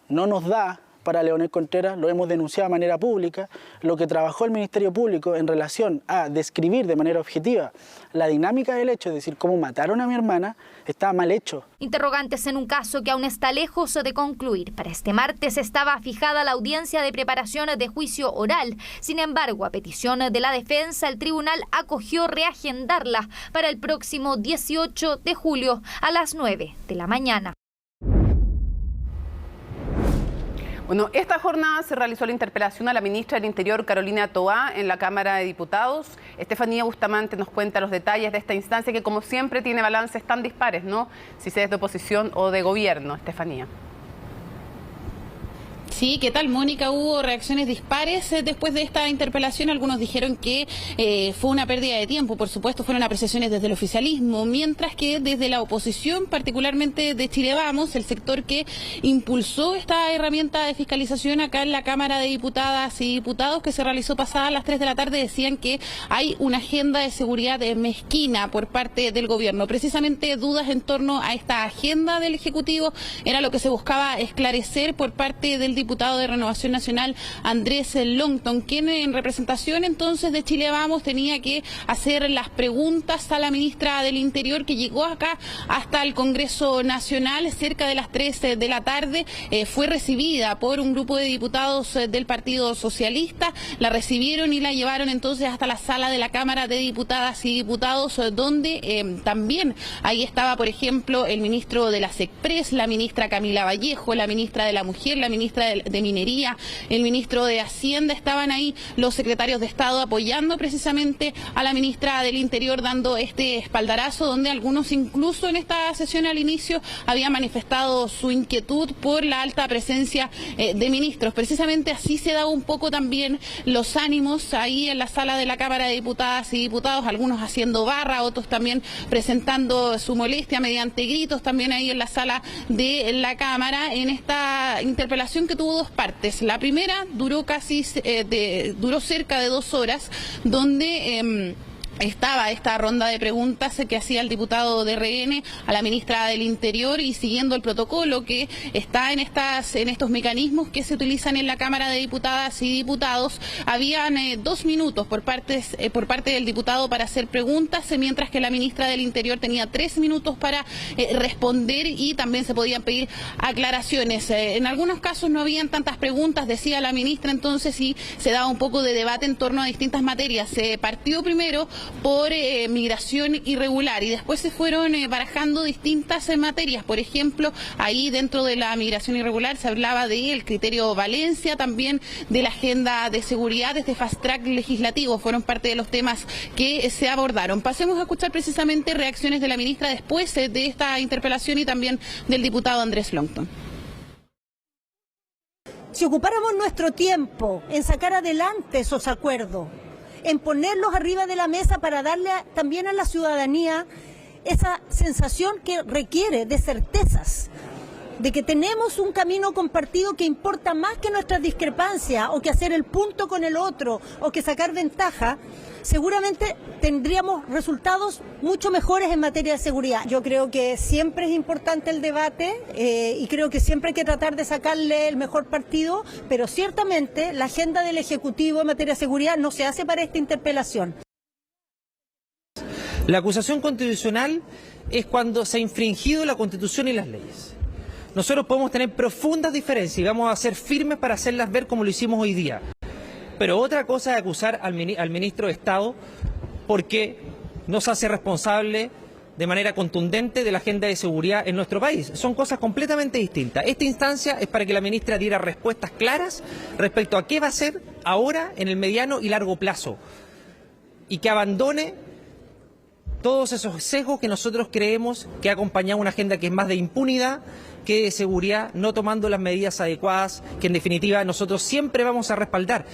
no nos da para Leonel Contreras, lo hemos denunciado de manera pública. Lo que trabajó el Ministerio Público en relación a describir de manera objetiva la dinámica del hecho, es decir, cómo mataron a mi hermana, está mal hecho. Interrogantes en un caso que aún está lejos de concluir. Para este martes estaba fijada la audiencia de preparación de juicio oral. Sin embargo, a petición de la defensa, el tribunal acogió reagendarla para el próximo 18 de julio a las 9 de la mañana. Bueno, esta jornada se realizó la interpelación a la ministra del Interior, Carolina Toá, en la Cámara de Diputados. Estefanía Bustamante nos cuenta los detalles de esta instancia que, como siempre, tiene balances tan dispares, ¿no? Si se es de oposición o de gobierno, Estefanía. Sí, ¿qué tal, Mónica? Hubo reacciones dispares después de esta interpelación. Algunos dijeron que fue una pérdida de tiempo. Por supuesto, fueron apreciaciones desde el oficialismo, mientras que desde la oposición, particularmente de Chile Vamos, el sector que impulsó esta herramienta de fiscalización acá en la Cámara de Diputadas y Diputados, que se realizó pasada a las 3 de la tarde, decían que hay una agenda de seguridad mezquina por parte del gobierno. Precisamente dudas en torno a esta agenda del Ejecutivo era lo que se buscaba esclarecer por parte del diputado de Renovación Nacional, Andrés Longton, quien en representación entonces de Chile Vamos tenía que hacer las preguntas a la ministra del Interior, que llegó acá hasta el Congreso Nacional cerca de las 3 de la tarde. Fue recibida por un grupo de diputados del Partido Socialista, la recibieron y la llevaron entonces hasta la sala de la Cámara de Diputadas y Diputados, donde también ahí estaba, por ejemplo, el ministro de la SECPRES, la ministra Camila Vallejo, la ministra de la Mujer, la ministra de Minería, el ministro de Hacienda. Estaban ahí los secretarios de Estado apoyando precisamente a la ministra del Interior, dando este espaldarazo, donde algunos incluso en esta sesión al inicio habían manifestado su inquietud por la alta presencia de ministros. Precisamente así se daba un poco también los ánimos ahí en la sala de la Cámara de Diputadas y Diputados, algunos haciendo barra, otros también presentando su molestia mediante gritos también ahí en la sala de la Cámara, en esta interpelación que tuvo dos partes. La primera duró duró cerca de 2 horas, donde estaba esta ronda de preguntas que hacía el diputado de RN a la ministra del Interior, y siguiendo el protocolo que está en estos mecanismos que se utilizan en la Cámara de Diputadas y Diputados, habían 2 minutos por parte del diputado para hacer preguntas, mientras que la ministra del Interior tenía 3 minutos para responder, y también se podían pedir aclaraciones. En algunos casos no habían tantas preguntas, decía la ministra, entonces sí se daba un poco de debate en torno a distintas materias. Se partió primero por migración irregular y después se fueron barajando distintas materias. Por ejemplo, ahí dentro de la migración irregular se hablaba del criterio Valencia, también de la agenda de seguridad, de este fast track legislativo. Fueron parte de los temas que se abordaron. Pasemos a escuchar precisamente reacciones de la ministra después de esta interpelación y también del diputado Andrés Longton. Si ocupáramos nuestro tiempo en sacar adelante esos acuerdos, en ponerlos arriba de la mesa para darle también a la ciudadanía esa sensación que requiere de certezas, de que tenemos un camino compartido que importa más que nuestras discrepancias, o que hacer el punto con el otro, o que sacar ventaja, seguramente tendríamos resultados mucho mejores en materia de seguridad. Yo creo que siempre es importante el debate y creo que siempre hay que tratar de sacarle el mejor partido, pero ciertamente la agenda del Ejecutivo en materia de seguridad no se hace para esta interpelación. La acusación constitucional es cuando se ha infringido la Constitución y las leyes. Nosotros podemos tener profundas diferencias y vamos a ser firmes para hacerlas ver como lo hicimos hoy día. Pero otra cosa es acusar al ministro de Estado porque no se hace responsable de manera contundente de la agenda de seguridad en nuestro país. Son cosas completamente distintas. Esta instancia es para que la ministra diera respuestas claras respecto a qué va a hacer ahora en el mediano y largo plazo, y que abandone todos esos sesgos que nosotros creemos que ha acompañado una agenda que es más de impunidad que de seguridad, no tomando las medidas adecuadas, que en definitiva nosotros siempre vamos a respaldar.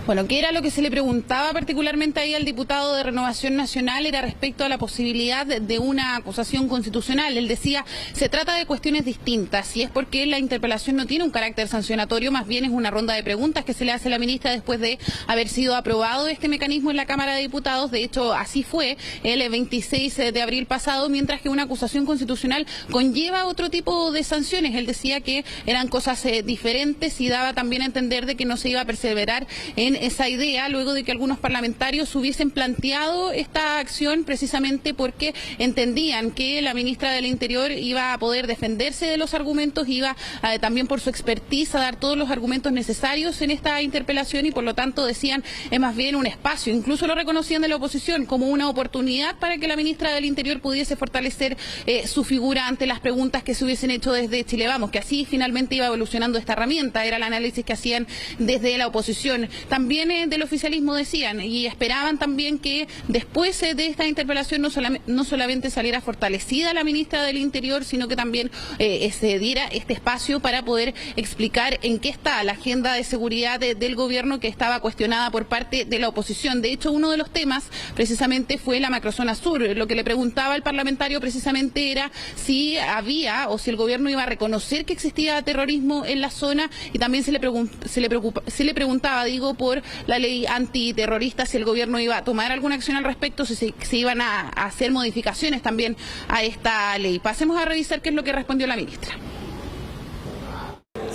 Bueno, ¿qué era lo que se le preguntaba particularmente ahí al diputado de Renovación Nacional? Era respecto a la posibilidad de una acusación constitucional. Él decía, se trata de cuestiones distintas, y es porque la interpelación no tiene un carácter sancionatorio, más bien es una ronda de preguntas que se le hace a la ministra después de haber sido aprobado este mecanismo en la Cámara de Diputados. De hecho, así fue el 26 de abril pasado, mientras que una acusación constitucional conlleva otro tipo de sanciones. Él decía que eran cosas diferentes y daba también a entender de que no se iba a perseverar en esa idea luego de que algunos parlamentarios hubiesen planteado esta acción precisamente porque entendían que la ministra del Interior iba a poder defenderse de los argumentos, iba también por su expertise a dar todos los argumentos necesarios en esta interpelación, y por lo tanto decían es más bien un espacio, incluso lo reconocían de la oposición como una oportunidad para que la ministra del Interior pudiese fortalecer su figura ante las preguntas que se hubiesen hecho desde Chile Vamos, que así finalmente iba evolucionando esta herramienta, era el análisis que hacían desde la oposición. También del oficialismo decían y esperaban también que después de esta interpelación no solamente saliera fortalecida la ministra del Interior, sino que también se diera este espacio para poder explicar en qué está la agenda de seguridad del gobierno, que estaba cuestionada por parte de la oposición. De hecho, uno de los temas precisamente fue la macrozona sur. Lo que le preguntaba el parlamentario precisamente era si había o si el gobierno iba a reconocer que existía terrorismo en la zona, y también se le preguntaba, por la ley antiterrorista, si el gobierno iba a tomar alguna acción al respecto, si se iban a hacer modificaciones también a esta ley. Pasemos a revisar qué es lo que respondió la ministra.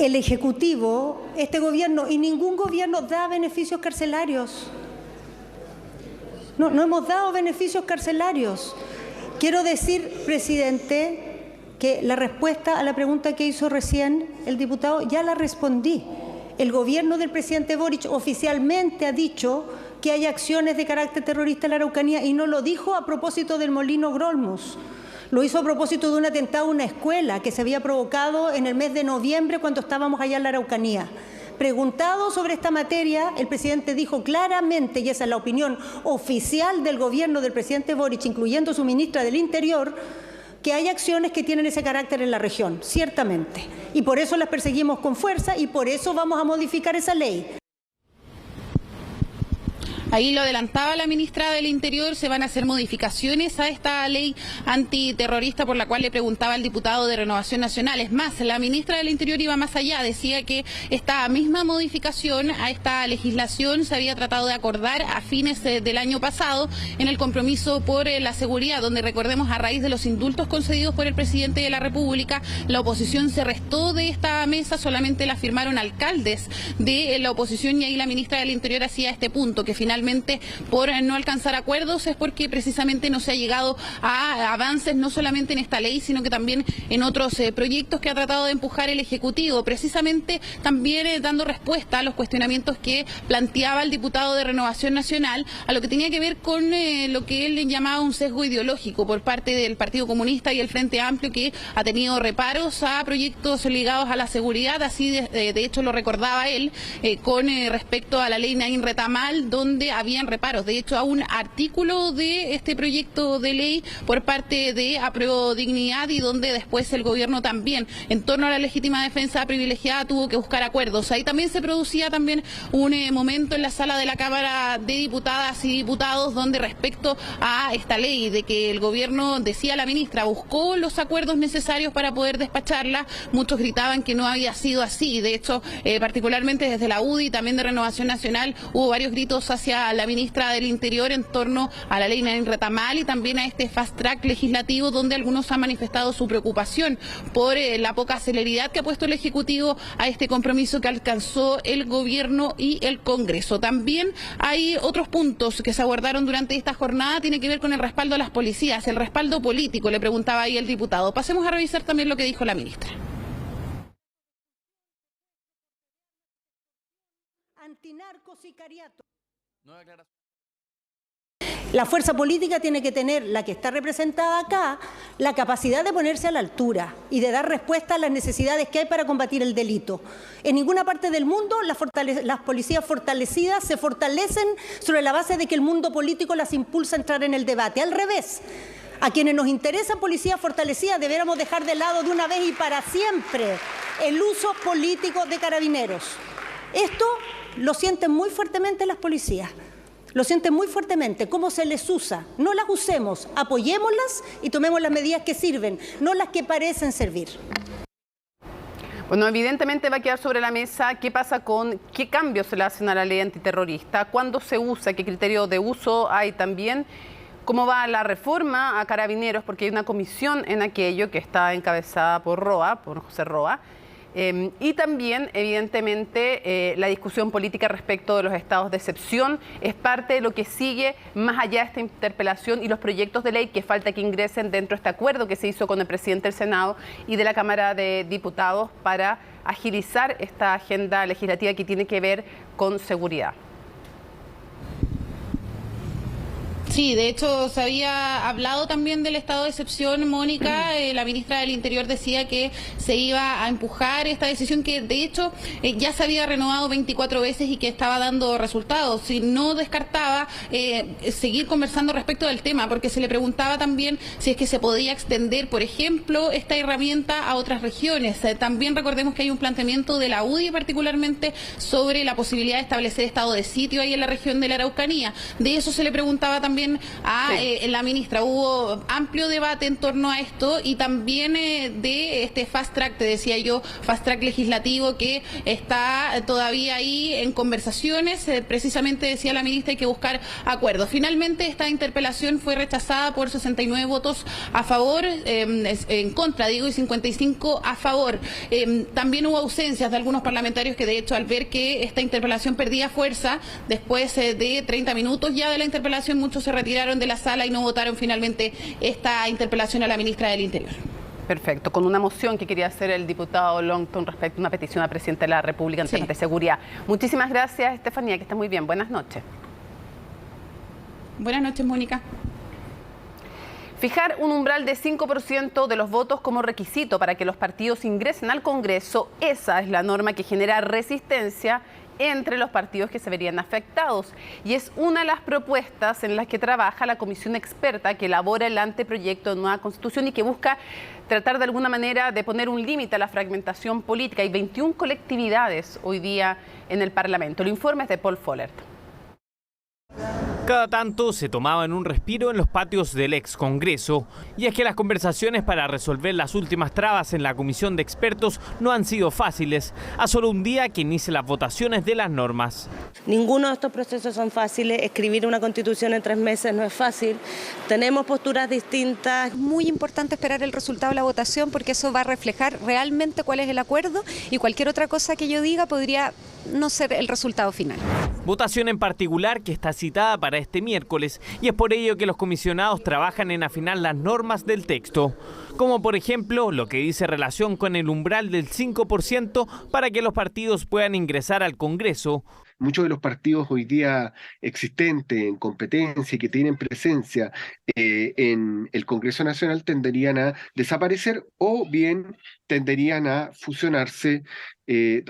El Ejecutivo, este gobierno y ningún gobierno da beneficios carcelarios. No hemos dado beneficios carcelarios. Quiero decir, presidente, que la respuesta a la pregunta que hizo recién el diputado ya la respondí. El gobierno del presidente Boric oficialmente ha dicho que hay acciones de carácter terrorista en la Araucanía, y no lo dijo a propósito del molino Grolmus. Lo hizo a propósito de un atentado a una escuela que se había provocado en el mes de noviembre cuando estábamos allá en la Araucanía. Preguntado sobre esta materia, el presidente dijo claramente, y esa es la opinión oficial del gobierno del presidente Boric, incluyendo su ministra del Interior, que hay acciones que tienen ese carácter en la región, ciertamente. Y por eso las perseguimos con fuerza y por eso vamos a modificar esa ley. Ahí lo adelantaba la ministra del Interior, se van a hacer modificaciones a esta ley antiterrorista por la cual le preguntaba el diputado de Renovación Nacional. Es más, la ministra del Interior iba más allá, decía que esta misma modificación a esta legislación se había tratado de acordar a fines del año pasado en el compromiso por la seguridad, donde recordemos a raíz de los indultos concedidos por el presidente de la República, la oposición se restó de esta mesa, solamente la firmaron alcaldes de la oposición, y ahí la ministra del Interior hacía este punto, que finalmente por no alcanzar acuerdos es porque precisamente no se ha llegado a avances no solamente en esta ley, sino que también en otros proyectos que ha tratado de empujar el Ejecutivo, precisamente también dando respuesta a los cuestionamientos que planteaba el diputado de Renovación Nacional, a lo que tenía que ver con lo que él llamaba un sesgo ideológico por parte del Partido Comunista y el Frente Amplio, que ha tenido reparos a proyectos ligados a la seguridad. Así de hecho lo recordaba él con respecto a la ley Naín Retamal, donde habían reparos, de hecho a un artículo de este proyecto de ley por parte de Apruebo Dignidad, y donde después el gobierno también en torno a la legítima defensa privilegiada tuvo que buscar acuerdos. Ahí también se producía también un momento en la sala de la Cámara de Diputadas y Diputados donde respecto a esta ley de que el gobierno, decía la ministra, buscó los acuerdos necesarios para poder despacharla, muchos gritaban que no había sido así. De hecho, particularmente desde la UDI y también de Renovación Nacional hubo varios gritos hacia la ministra del Interior en torno a la ley Naín Retamal y también a este fast track legislativo, donde algunos han manifestado su preocupación por la poca celeridad que ha puesto el Ejecutivo a este compromiso que alcanzó el gobierno y el Congreso. También hay otros puntos que se abordaron durante esta jornada, tiene que ver con el respaldo a las policías, el respaldo político, le preguntaba ahí el diputado. Pasemos a revisar también lo que dijo la ministra. Antinarcosicariato. La fuerza política tiene que tener, la que está representada acá, la capacidad de ponerse a la altura y de dar respuesta a las necesidades que hay para combatir el delito. En ninguna parte del mundo las policías fortalecidas se fortalecen sobre la base de que el mundo político las impulsa a entrar en el debate. Al revés. A quienes nos interesa policía fortalecida deberíamos dejar de lado de una vez y para siempre el uso político de carabineros. Esto lo sienten muy fuertemente las policías. Lo sienten muy fuertemente, cómo se les usa. No las usemos, apoyémoslas y tomemos las medidas que sirven, no las que parecen servir. Bueno, evidentemente va a quedar sobre la mesa qué pasa con qué cambios se le hacen a la ley antiterrorista, cuándo se usa, qué criterio de uso hay también, cómo va la reforma a Carabineros, porque hay una comisión en aquello que está encabezada por José Roa. Y también, evidentemente, la discusión política respecto de los estados de excepción es parte de lo que sigue más allá de esta interpelación y los proyectos de ley que falta que ingresen dentro de este acuerdo que se hizo con el presidente del Senado y de la Cámara de Diputados para agilizar esta agenda legislativa que tiene que ver con seguridad. Sí, de hecho se había hablado también del estado de excepción, Mónica. La ministra del Interior decía que se iba a empujar esta decisión que de hecho ya se había renovado 24 veces y que estaba dando resultados. Y no descartaba seguir conversando respecto del tema, porque se le preguntaba también si es que se podía extender, por ejemplo, esta herramienta a otras regiones. También recordemos que hay un planteamiento de la UDI particularmente sobre la posibilidad de establecer estado de sitio ahí en la región de la Araucanía. De eso se le preguntaba también a la ministra. Hubo amplio debate en torno a esto y también de este fast track, te decía yo, fast track legislativo que está todavía ahí en conversaciones. Precisamente decía la ministra, hay que buscar acuerdos. Finalmente esta interpelación fue rechazada por 69 votos a favor, en contra, digo, y 55 a favor. También hubo ausencias de algunos parlamentarios que de hecho al ver que esta interpelación perdía fuerza, después de 30 minutos ya de la interpelación, muchos se retiraron de la sala y no votaron finalmente esta interpelación a la ministra del Interior. Perfecto, con una moción que quería hacer el diputado Longton respecto a una petición al presidente de la República en temas de seguridad. Muchísimas gracias, Estefanía, que esté muy bien. Buenas noches. Buenas noches, Mónica. Fijar un umbral de 5% de los votos como requisito para que los partidos ingresen al Congreso, esa es la norma que genera resistencia entre los partidos que se verían afectados. Y es una de las propuestas en las que trabaja la comisión experta que elabora el anteproyecto de nueva Constitución y que busca tratar de alguna manera de poner un límite a la fragmentación política. Hay 21 colectividades hoy día en el Parlamento. El informe es de Paul Follert. Cada tanto se tomaban un respiro en los patios del ex Congreso, y es que las conversaciones para resolver las últimas trabas en la comisión de expertos no han sido fáciles, a solo un día que inicien las votaciones de las normas. Ninguno de estos procesos son fáciles, escribir una constitución en 3 meses no es fácil, tenemos posturas distintas. Es muy importante esperar el resultado de la votación porque eso va a reflejar realmente cuál es el acuerdo y cualquier otra cosa que yo diga podría no ser el resultado final. Votación en particular que está citada para este miércoles y es por ello que los comisionados trabajan en afinar las normas del texto, como por ejemplo lo que dice relación con el umbral del 5% para que los partidos puedan ingresar al Congreso. Muchos de los partidos hoy día existentes en competencia y que tienen presencia en el Congreso Nacional tenderían a desaparecer o bien tenderían a fusionarse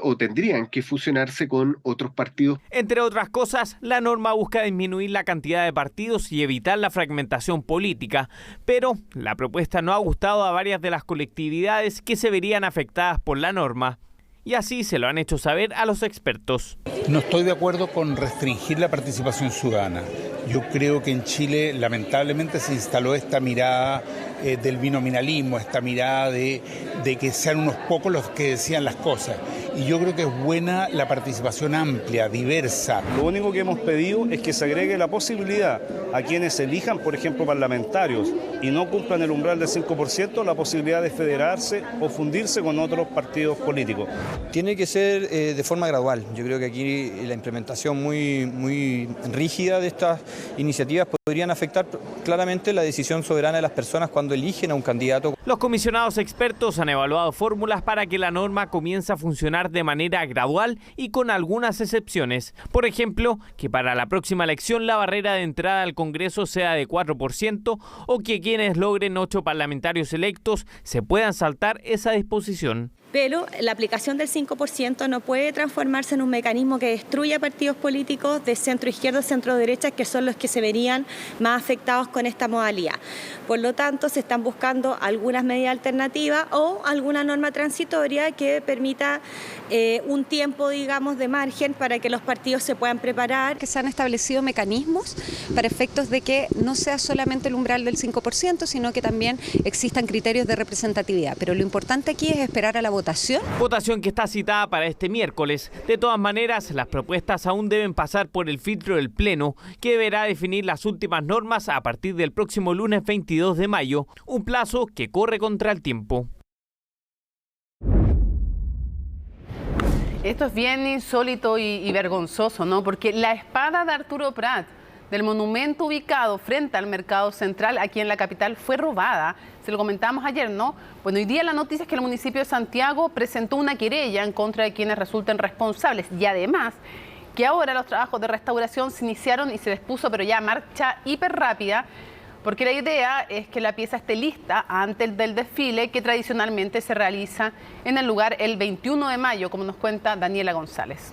o tendrían que fusionarse con otros partidos. Entre otras cosas, la norma busca disminuir la cantidad de partidos y evitar la fragmentación política, pero la propuesta no ha gustado a varias de las colectividades que se verían afectadas por la norma. Y así se lo han hecho saber a los expertos. No estoy de acuerdo con restringir la participación ciudadana. Yo creo que en Chile lamentablemente se instaló esta mirada del binominalismo, esta mirada de que sean unos pocos los que decían las cosas. Y yo creo que es buena la participación amplia, diversa. Lo único que hemos pedido es que se agregue la posibilidad a quienes elijan, por ejemplo, parlamentarios y no cumplan el umbral del 5%, la posibilidad de federarse o fundirse con otros partidos políticos. Tiene que ser de forma gradual. Yo creo que aquí la implementación muy rígida de estas iniciativas podrían afectar claramente la decisión soberana de las personas cuando eligen a un candidato. Los comisionados expertos han evaluado fórmulas para que la norma comience a funcionar de manera gradual y con algunas excepciones. Por ejemplo, que para la próxima elección la barrera de entrada al Congreso sea de 4% o que quienes logren 8 parlamentarios electos se puedan saltar esa disposición. pero la aplicación del 5% no puede transformarse en un mecanismo que destruya partidos políticos de centro izquierda o centro derecha, que son los que se verían más afectados con esta modalidad. Por lo tanto, se están buscando algunas medidas alternativas o alguna norma transitoria que permita un tiempo, digamos, de margen para que los partidos se puedan preparar. Que se han establecido mecanismos para efectos de que no sea solamente el umbral del 5%, sino que también existan criterios de representatividad. Pero lo importante aquí es esperar a la votación. Votación que está citada para este miércoles. De todas maneras, las propuestas aún deben pasar por el filtro del Pleno, que deberá definir las últimas normas a partir del próximo lunes 22 de mayo, un plazo que corre contra el tiempo. Esto es bien insólito y vergonzoso, ¿no? Porque la espada de Arturo Prat del monumento ubicado frente al Mercado Central aquí en la capital fue robada. Se lo comentábamos ayer, ¿no? Bueno, hoy día la noticia es que el municipio de Santiago presentó una querella en contra de quienes resulten responsables y además que ahora los trabajos de restauración se iniciaron y se dispuso, pero ya marcha hiper rápida, porque la idea es que la pieza esté lista antes del desfile que tradicionalmente se realiza en el lugar el 21 de mayo, como nos cuenta Daniela González.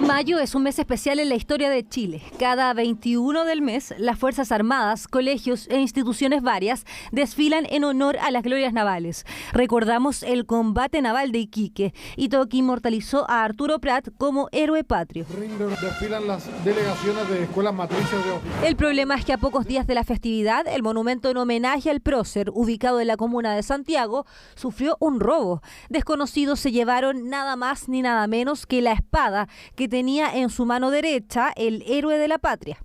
Mayo es un mes especial en la historia de Chile. Cada 21 del mes, las Fuerzas Armadas, colegios e instituciones varias desfilan en honor a las glorias navales. Recordamos el combate naval de Iquique, hito que inmortalizó a Arturo Prat como héroe patrio. Desfilan las delegaciones de escuelas matrices de... El problema es que a pocos días de la festividad, el monumento en homenaje al prócer, ubicado en la comuna de Santiago, sufrió un robo. Desconocidos se llevaron nada más ni nada menos que la espada que tenía en su mano derecha el héroe de la patria.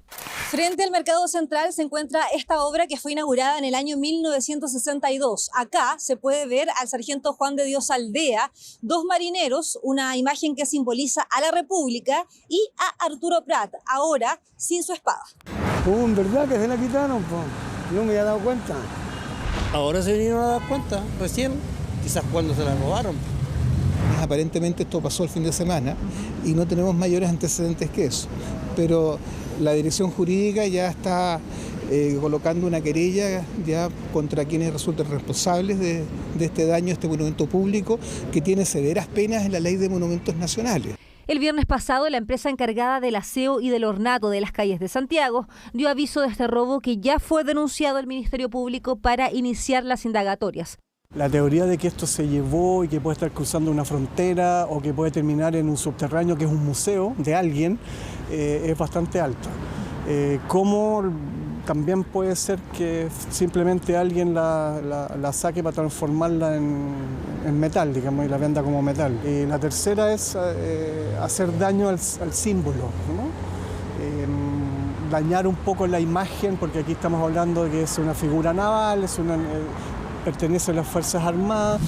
Frente al Mercado Central se encuentra esta obra que fue inaugurada en el año 1962. Acá se puede ver al sargento Juan de Dios Aldea, dos marineros, una imagen que simboliza a la República y a Arturo Prat, ahora sin su espada. En verdad que se la quitaron, pues. No me había dado cuenta. Ahora se vinieron a dar cuenta, recién, quizás cuando se la robaron. Aparentemente esto pasó el fin de semana y no tenemos mayores antecedentes que eso, pero la dirección jurídica ya está colocando una querella ya contra quienes resulten responsables de este daño a este monumento público que tiene severas penas en la Ley de Monumentos Nacionales. El viernes pasado, la empresa encargada del aseo y del ornato de las calles de Santiago dio aviso de este robo que ya fue denunciado al Ministerio Público para iniciar las indagatorias. La teoría de que esto se llevó y que puede estar cruzando una frontera o que puede terminar en un subterráneo que es un museo de alguien es bastante alta. Como también puede ser que simplemente alguien la saque para transformarla en metal, digamos, y la venda como metal. La tercera es hacer daño al símbolo, ¿no? Dañar un poco la imagen, porque aquí estamos hablando de que es una figura naval, pertenece a las Fuerzas Armadas.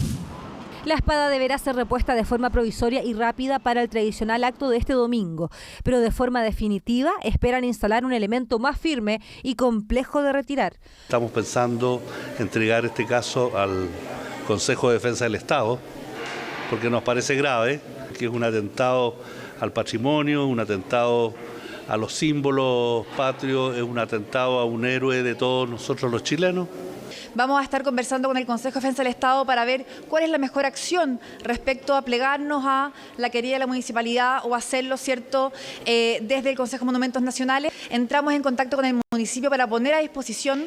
La espada deberá ser repuesta de forma provisoria y rápida para el tradicional acto de este domingo, pero de forma definitiva esperan instalar un elemento más firme y complejo de retirar. Estamos pensando entregar este caso al Consejo de Defensa del Estado, porque nos parece grave, que es un atentado al patrimonio, un atentado a los símbolos patrios, es un atentado a un héroe de todos nosotros los chilenos. Vamos a estar conversando con el Consejo de Defensa del Estado para ver cuál es la mejor acción respecto a plegarnos a la querella de la municipalidad o hacerlo, ¿cierto?, desde el Consejo de Monumentos Nacionales. Entramos en contacto con el municipio para poner a disposición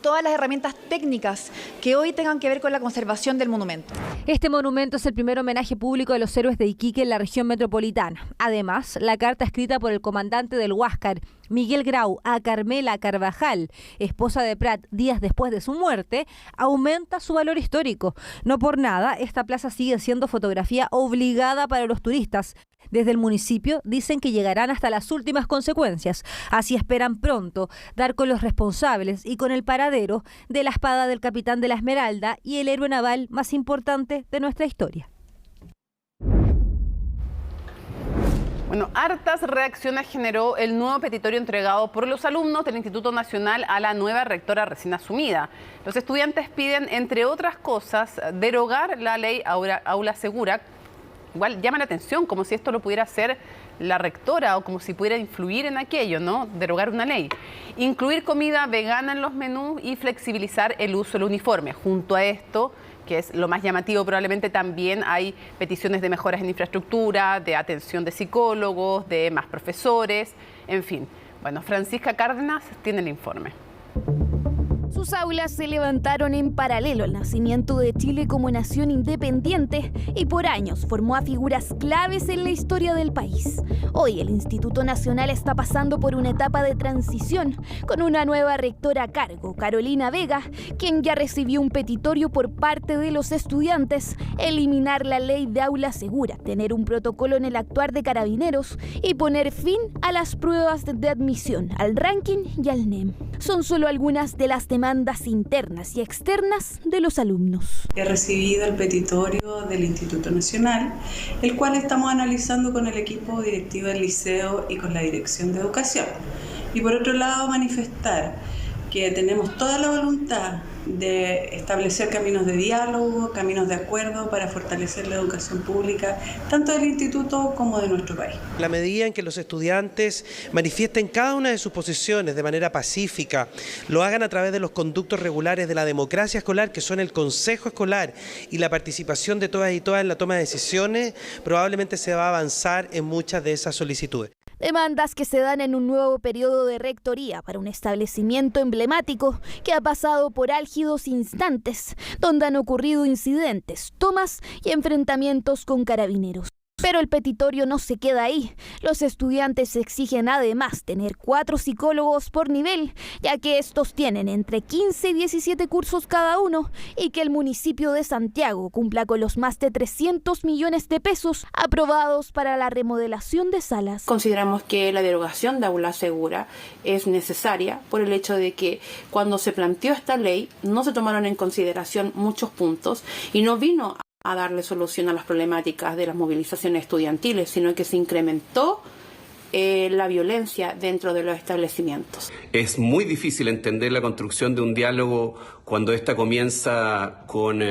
todas las herramientas técnicas que hoy tengan que ver con la conservación del monumento. Este monumento es el primer homenaje público a los héroes de Iquique en la región metropolitana. Además, la carta escrita por el comandante del Huáscar, Miguel Grau, a Carmela Carvajal, esposa de Prat, días después de su muerte, aumenta su valor histórico. No por nada, esta plaza sigue siendo fotografía obligada para los turistas. Desde el municipio dicen que llegarán hasta las últimas consecuencias. Así esperan pronto dar con los responsables y con el paradero de la espada del capitán de la Esmeralda y el héroe naval más importante de nuestra historia. Bueno, hartas reacciones generó el nuevo petitorio entregado por los alumnos del Instituto Nacional a la nueva rectora recién asumida. Los estudiantes piden, entre otras cosas, derogar la ley Aula Segura. Igual llama la atención, como si esto lo pudiera hacer la rectora o como si pudiera influir en aquello, ¿no? Derogar una ley. Incluir comida vegana en los menús y flexibilizar el uso del uniforme. Junto a esto, que es lo más llamativo, probablemente también hay peticiones de mejoras en infraestructura, de atención de psicólogos, de más profesores, en fin. Bueno, Francisca Cárdenas tiene el informe. Sus aulas se levantaron en paralelo al nacimiento de Chile como nación independiente y por años formó a figuras claves en la historia del país. Hoy el Instituto Nacional está pasando por una etapa de transición con una nueva rectora a cargo, Carolina Vega, quien ya recibió un petitorio por parte de los estudiantes, eliminar la ley de aula segura, tener un protocolo en el actuar de Carabineros y poner fin a las pruebas de admisión, al ranking y al NEM. Son solo algunas de las demandas internas y externas de los alumnos. He recibido el petitorio del Instituto Nacional, el cual estamos analizando con el equipo directivo del liceo y con la Dirección de Educación. Y por otro lado, manifestar que tenemos toda la voluntad de establecer caminos de diálogo, caminos de acuerdo para fortalecer la educación pública, tanto del instituto como de nuestro país. La medida en que los estudiantes manifiesten cada una de sus posiciones de manera pacífica, lo hagan a través de los conductos regulares de la democracia escolar, que son el consejo escolar y la participación de todas y todas en la toma de decisiones, probablemente se va a avanzar en muchas de esas solicitudes. Demandas que se dan en un nuevo periodo de rectoría para un establecimiento emblemático que ha pasado por álgidos instantes, donde han ocurrido incidentes, tomas y enfrentamientos con carabineros. Pero el petitorio no se queda ahí. Los estudiantes exigen además tener 4 psicólogos por nivel, ya que estos tienen entre 15 y 17 cursos cada uno, y que el municipio de Santiago cumpla con los más de 300 millones de pesos aprobados para la remodelación de salas. Consideramos que la derogación de aula segura es necesaria por el hecho de que cuando se planteó esta ley no se tomaron en consideración muchos puntos y no vino a darle solución a las problemáticas de las movilizaciones estudiantiles, sino que se incrementó la violencia dentro de los establecimientos. Es muy difícil entender la construcción de un diálogo cuando ésta comienza con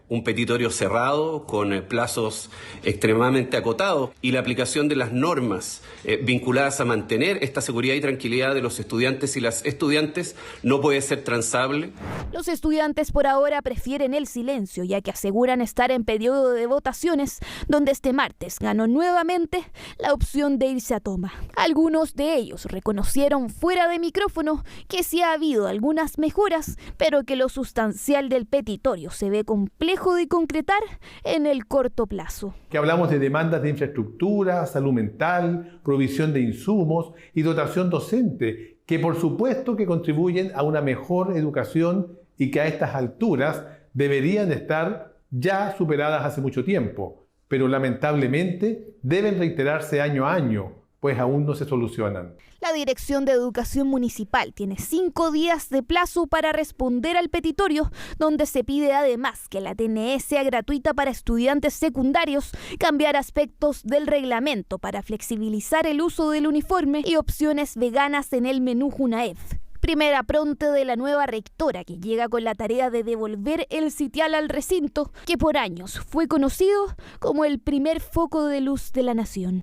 un petitorio cerrado, con plazos extremadamente acotados y la aplicación de las normas vinculadas a mantener esta seguridad y tranquilidad de los estudiantes y las estudiantes no puede ser transable. Los estudiantes por ahora prefieren el silencio, ya que aseguran estar en periodo de votaciones, donde este martes ganó nuevamente la opción de irse a toma. Algunos de ellos reconocieron fuera de micrófono que sí ha habido algunas mejoras, pero que lo sustancial del petitorio se ve complejo de concretar en el corto plazo. Que hablamos de demandas de infraestructura, salud mental, provisión de insumos y dotación docente, que por supuesto que contribuyen a una mejor educación y que a estas alturas deberían estar ya superadas hace mucho tiempo, pero lamentablemente deben reiterarse año a año, pues aún no se solucionan. La Dirección de Educación Municipal tiene 5 días de plazo para responder al petitorio, donde se pide además que la TNE sea gratuita para estudiantes secundarios, cambiar aspectos del reglamento para flexibilizar el uso del uniforme y opciones veganas en el menú Junaed. Primera pronte de la nueva rectora, que llega con la tarea de devolver el sitial al recinto, que por años fue conocido como el primer foco de luz de la nación.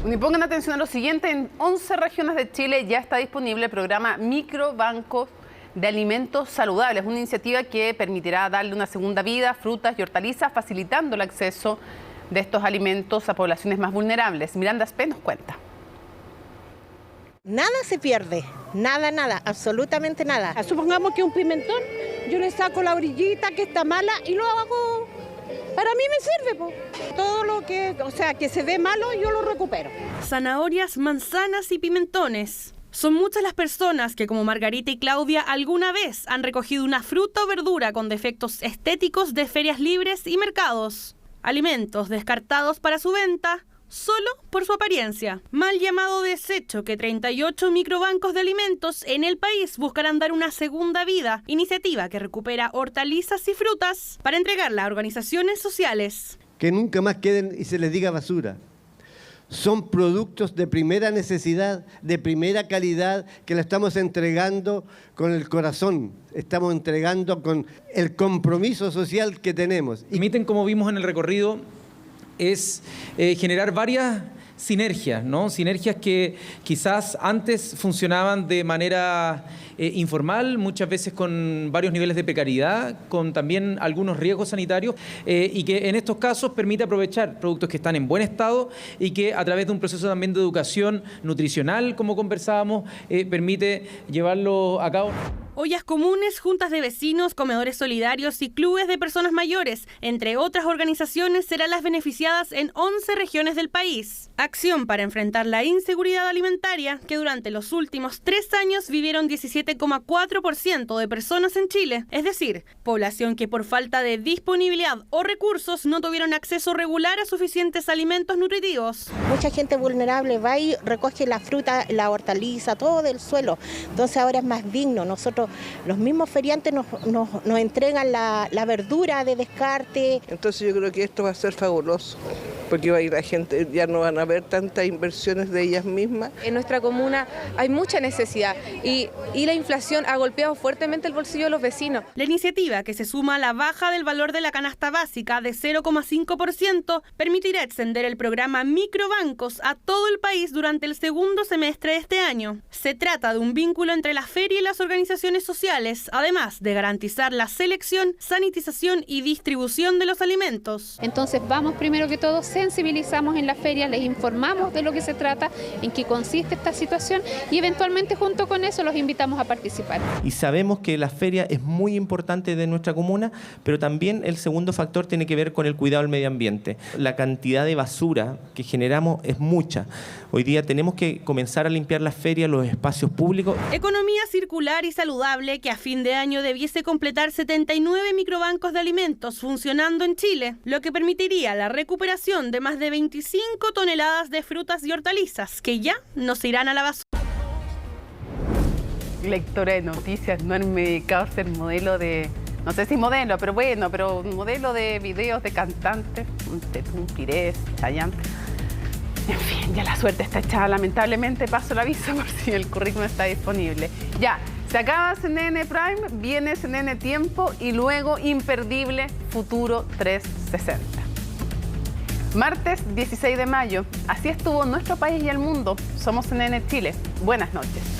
Y pongan atención a lo siguiente, en 11 regiones de Chile ya está disponible el programa Microbancos de Alimentos Saludables, una iniciativa que permitirá darle una segunda vida a frutas y hortalizas, facilitando el acceso de estos alimentos a poblaciones más vulnerables. Miranda Espe nos cuenta. Nada se pierde, nada, absolutamente nada. Supongamos que un pimentón, yo le saco la orillita que está mala y lo hago. Para mí me sirve, po. Todo lo que, que se ve malo, yo lo recupero. Zanahorias, manzanas y pimentones. Son muchas las personas que, como Margarita y Claudia, alguna vez han recogido una fruta o verdura con defectos estéticos de ferias libres y mercados. Alimentos descartados para su venta solo por su apariencia. Mal llamado desecho que 38 microbancos de alimentos en el país buscarán dar una segunda vida, iniciativa que recupera hortalizas y frutas para entregarla a organizaciones sociales. Que nunca más queden y se les diga basura. Son productos de primera necesidad, de primera calidad, que la estamos entregando con el corazón, estamos entregando con el compromiso social que tenemos. Emiten, como vimos en el recorrido, es generar varias sinergias, ¿no? Sinergias que quizás antes funcionaban de manera informal, muchas veces con varios niveles de precariedad, con también algunos riesgos sanitarios, y que en estos casos permite aprovechar productos que están en buen estado y que a través de un proceso también de educación nutricional, como conversábamos, permite llevarlo a cabo. Ollas comunes, juntas de vecinos, comedores solidarios y clubes de personas mayores, entre otras organizaciones, serán las beneficiadas en 11 regiones del país. Acción para enfrentar la inseguridad alimentaria, que durante los últimos 3 años vivieron 17,4% de personas en Chile, es decir, población que por falta de disponibilidad o recursos no tuvieron acceso regular a suficientes alimentos nutritivos. Mucha gente vulnerable va y recoge la fruta, la hortaliza, todo del suelo. Entonces ahora es más digno. Nosotros, los mismos feriantes nos entregan la verdura de descarte. Entonces yo creo que esto va a ser fabuloso, porque va a ir la gente, ya no van a haber tantas inversiones de ellas mismas. En nuestra comuna hay mucha necesidad y la inflación ha golpeado fuertemente el bolsillo de los vecinos. La iniciativa, que se suma a la baja del valor de la canasta básica de 0,5%, permitirá extender el programa Microbancos a todo el país durante el segundo semestre de este año. Se trata de un vínculo entre la feria y las organizaciones sociales, además de garantizar la selección, sanitización y distribución de los alimentos. Entonces vamos primero que todo, sensibilizamos en la feria, les informamos de lo que se trata, en qué consiste esta situación y eventualmente junto con eso los invitamos a participar. Y sabemos que la feria es muy importante de nuestra comuna, pero también el segundo factor tiene que ver con el cuidado del medio ambiente. La cantidad de basura que generamos es mucha. Hoy día tenemos que comenzar a limpiar las ferias, los espacios públicos. Economía circular y saludable, que a fin de año debiese completar 79 microbancos de alimentos funcionando en Chile, lo que permitiría la recuperación de más de 25 toneladas de frutas y hortalizas que ya no se irán a la basura. Lectora de noticias, no han dedicado a ser modelo de... No sé si modelo, pero bueno, pero modelo de videos de cantantes, un Pires, Chayanne. En fin, ya la suerte está echada, lamentablemente. Paso el aviso por si el currículum está disponible. Ya, se acaba CNN Prime, viene CNN Tiempo y luego imperdible Futuro 360. Martes 16 de mayo, así estuvo nuestro país y el mundo. Somos CNN Chile. Buenas noches.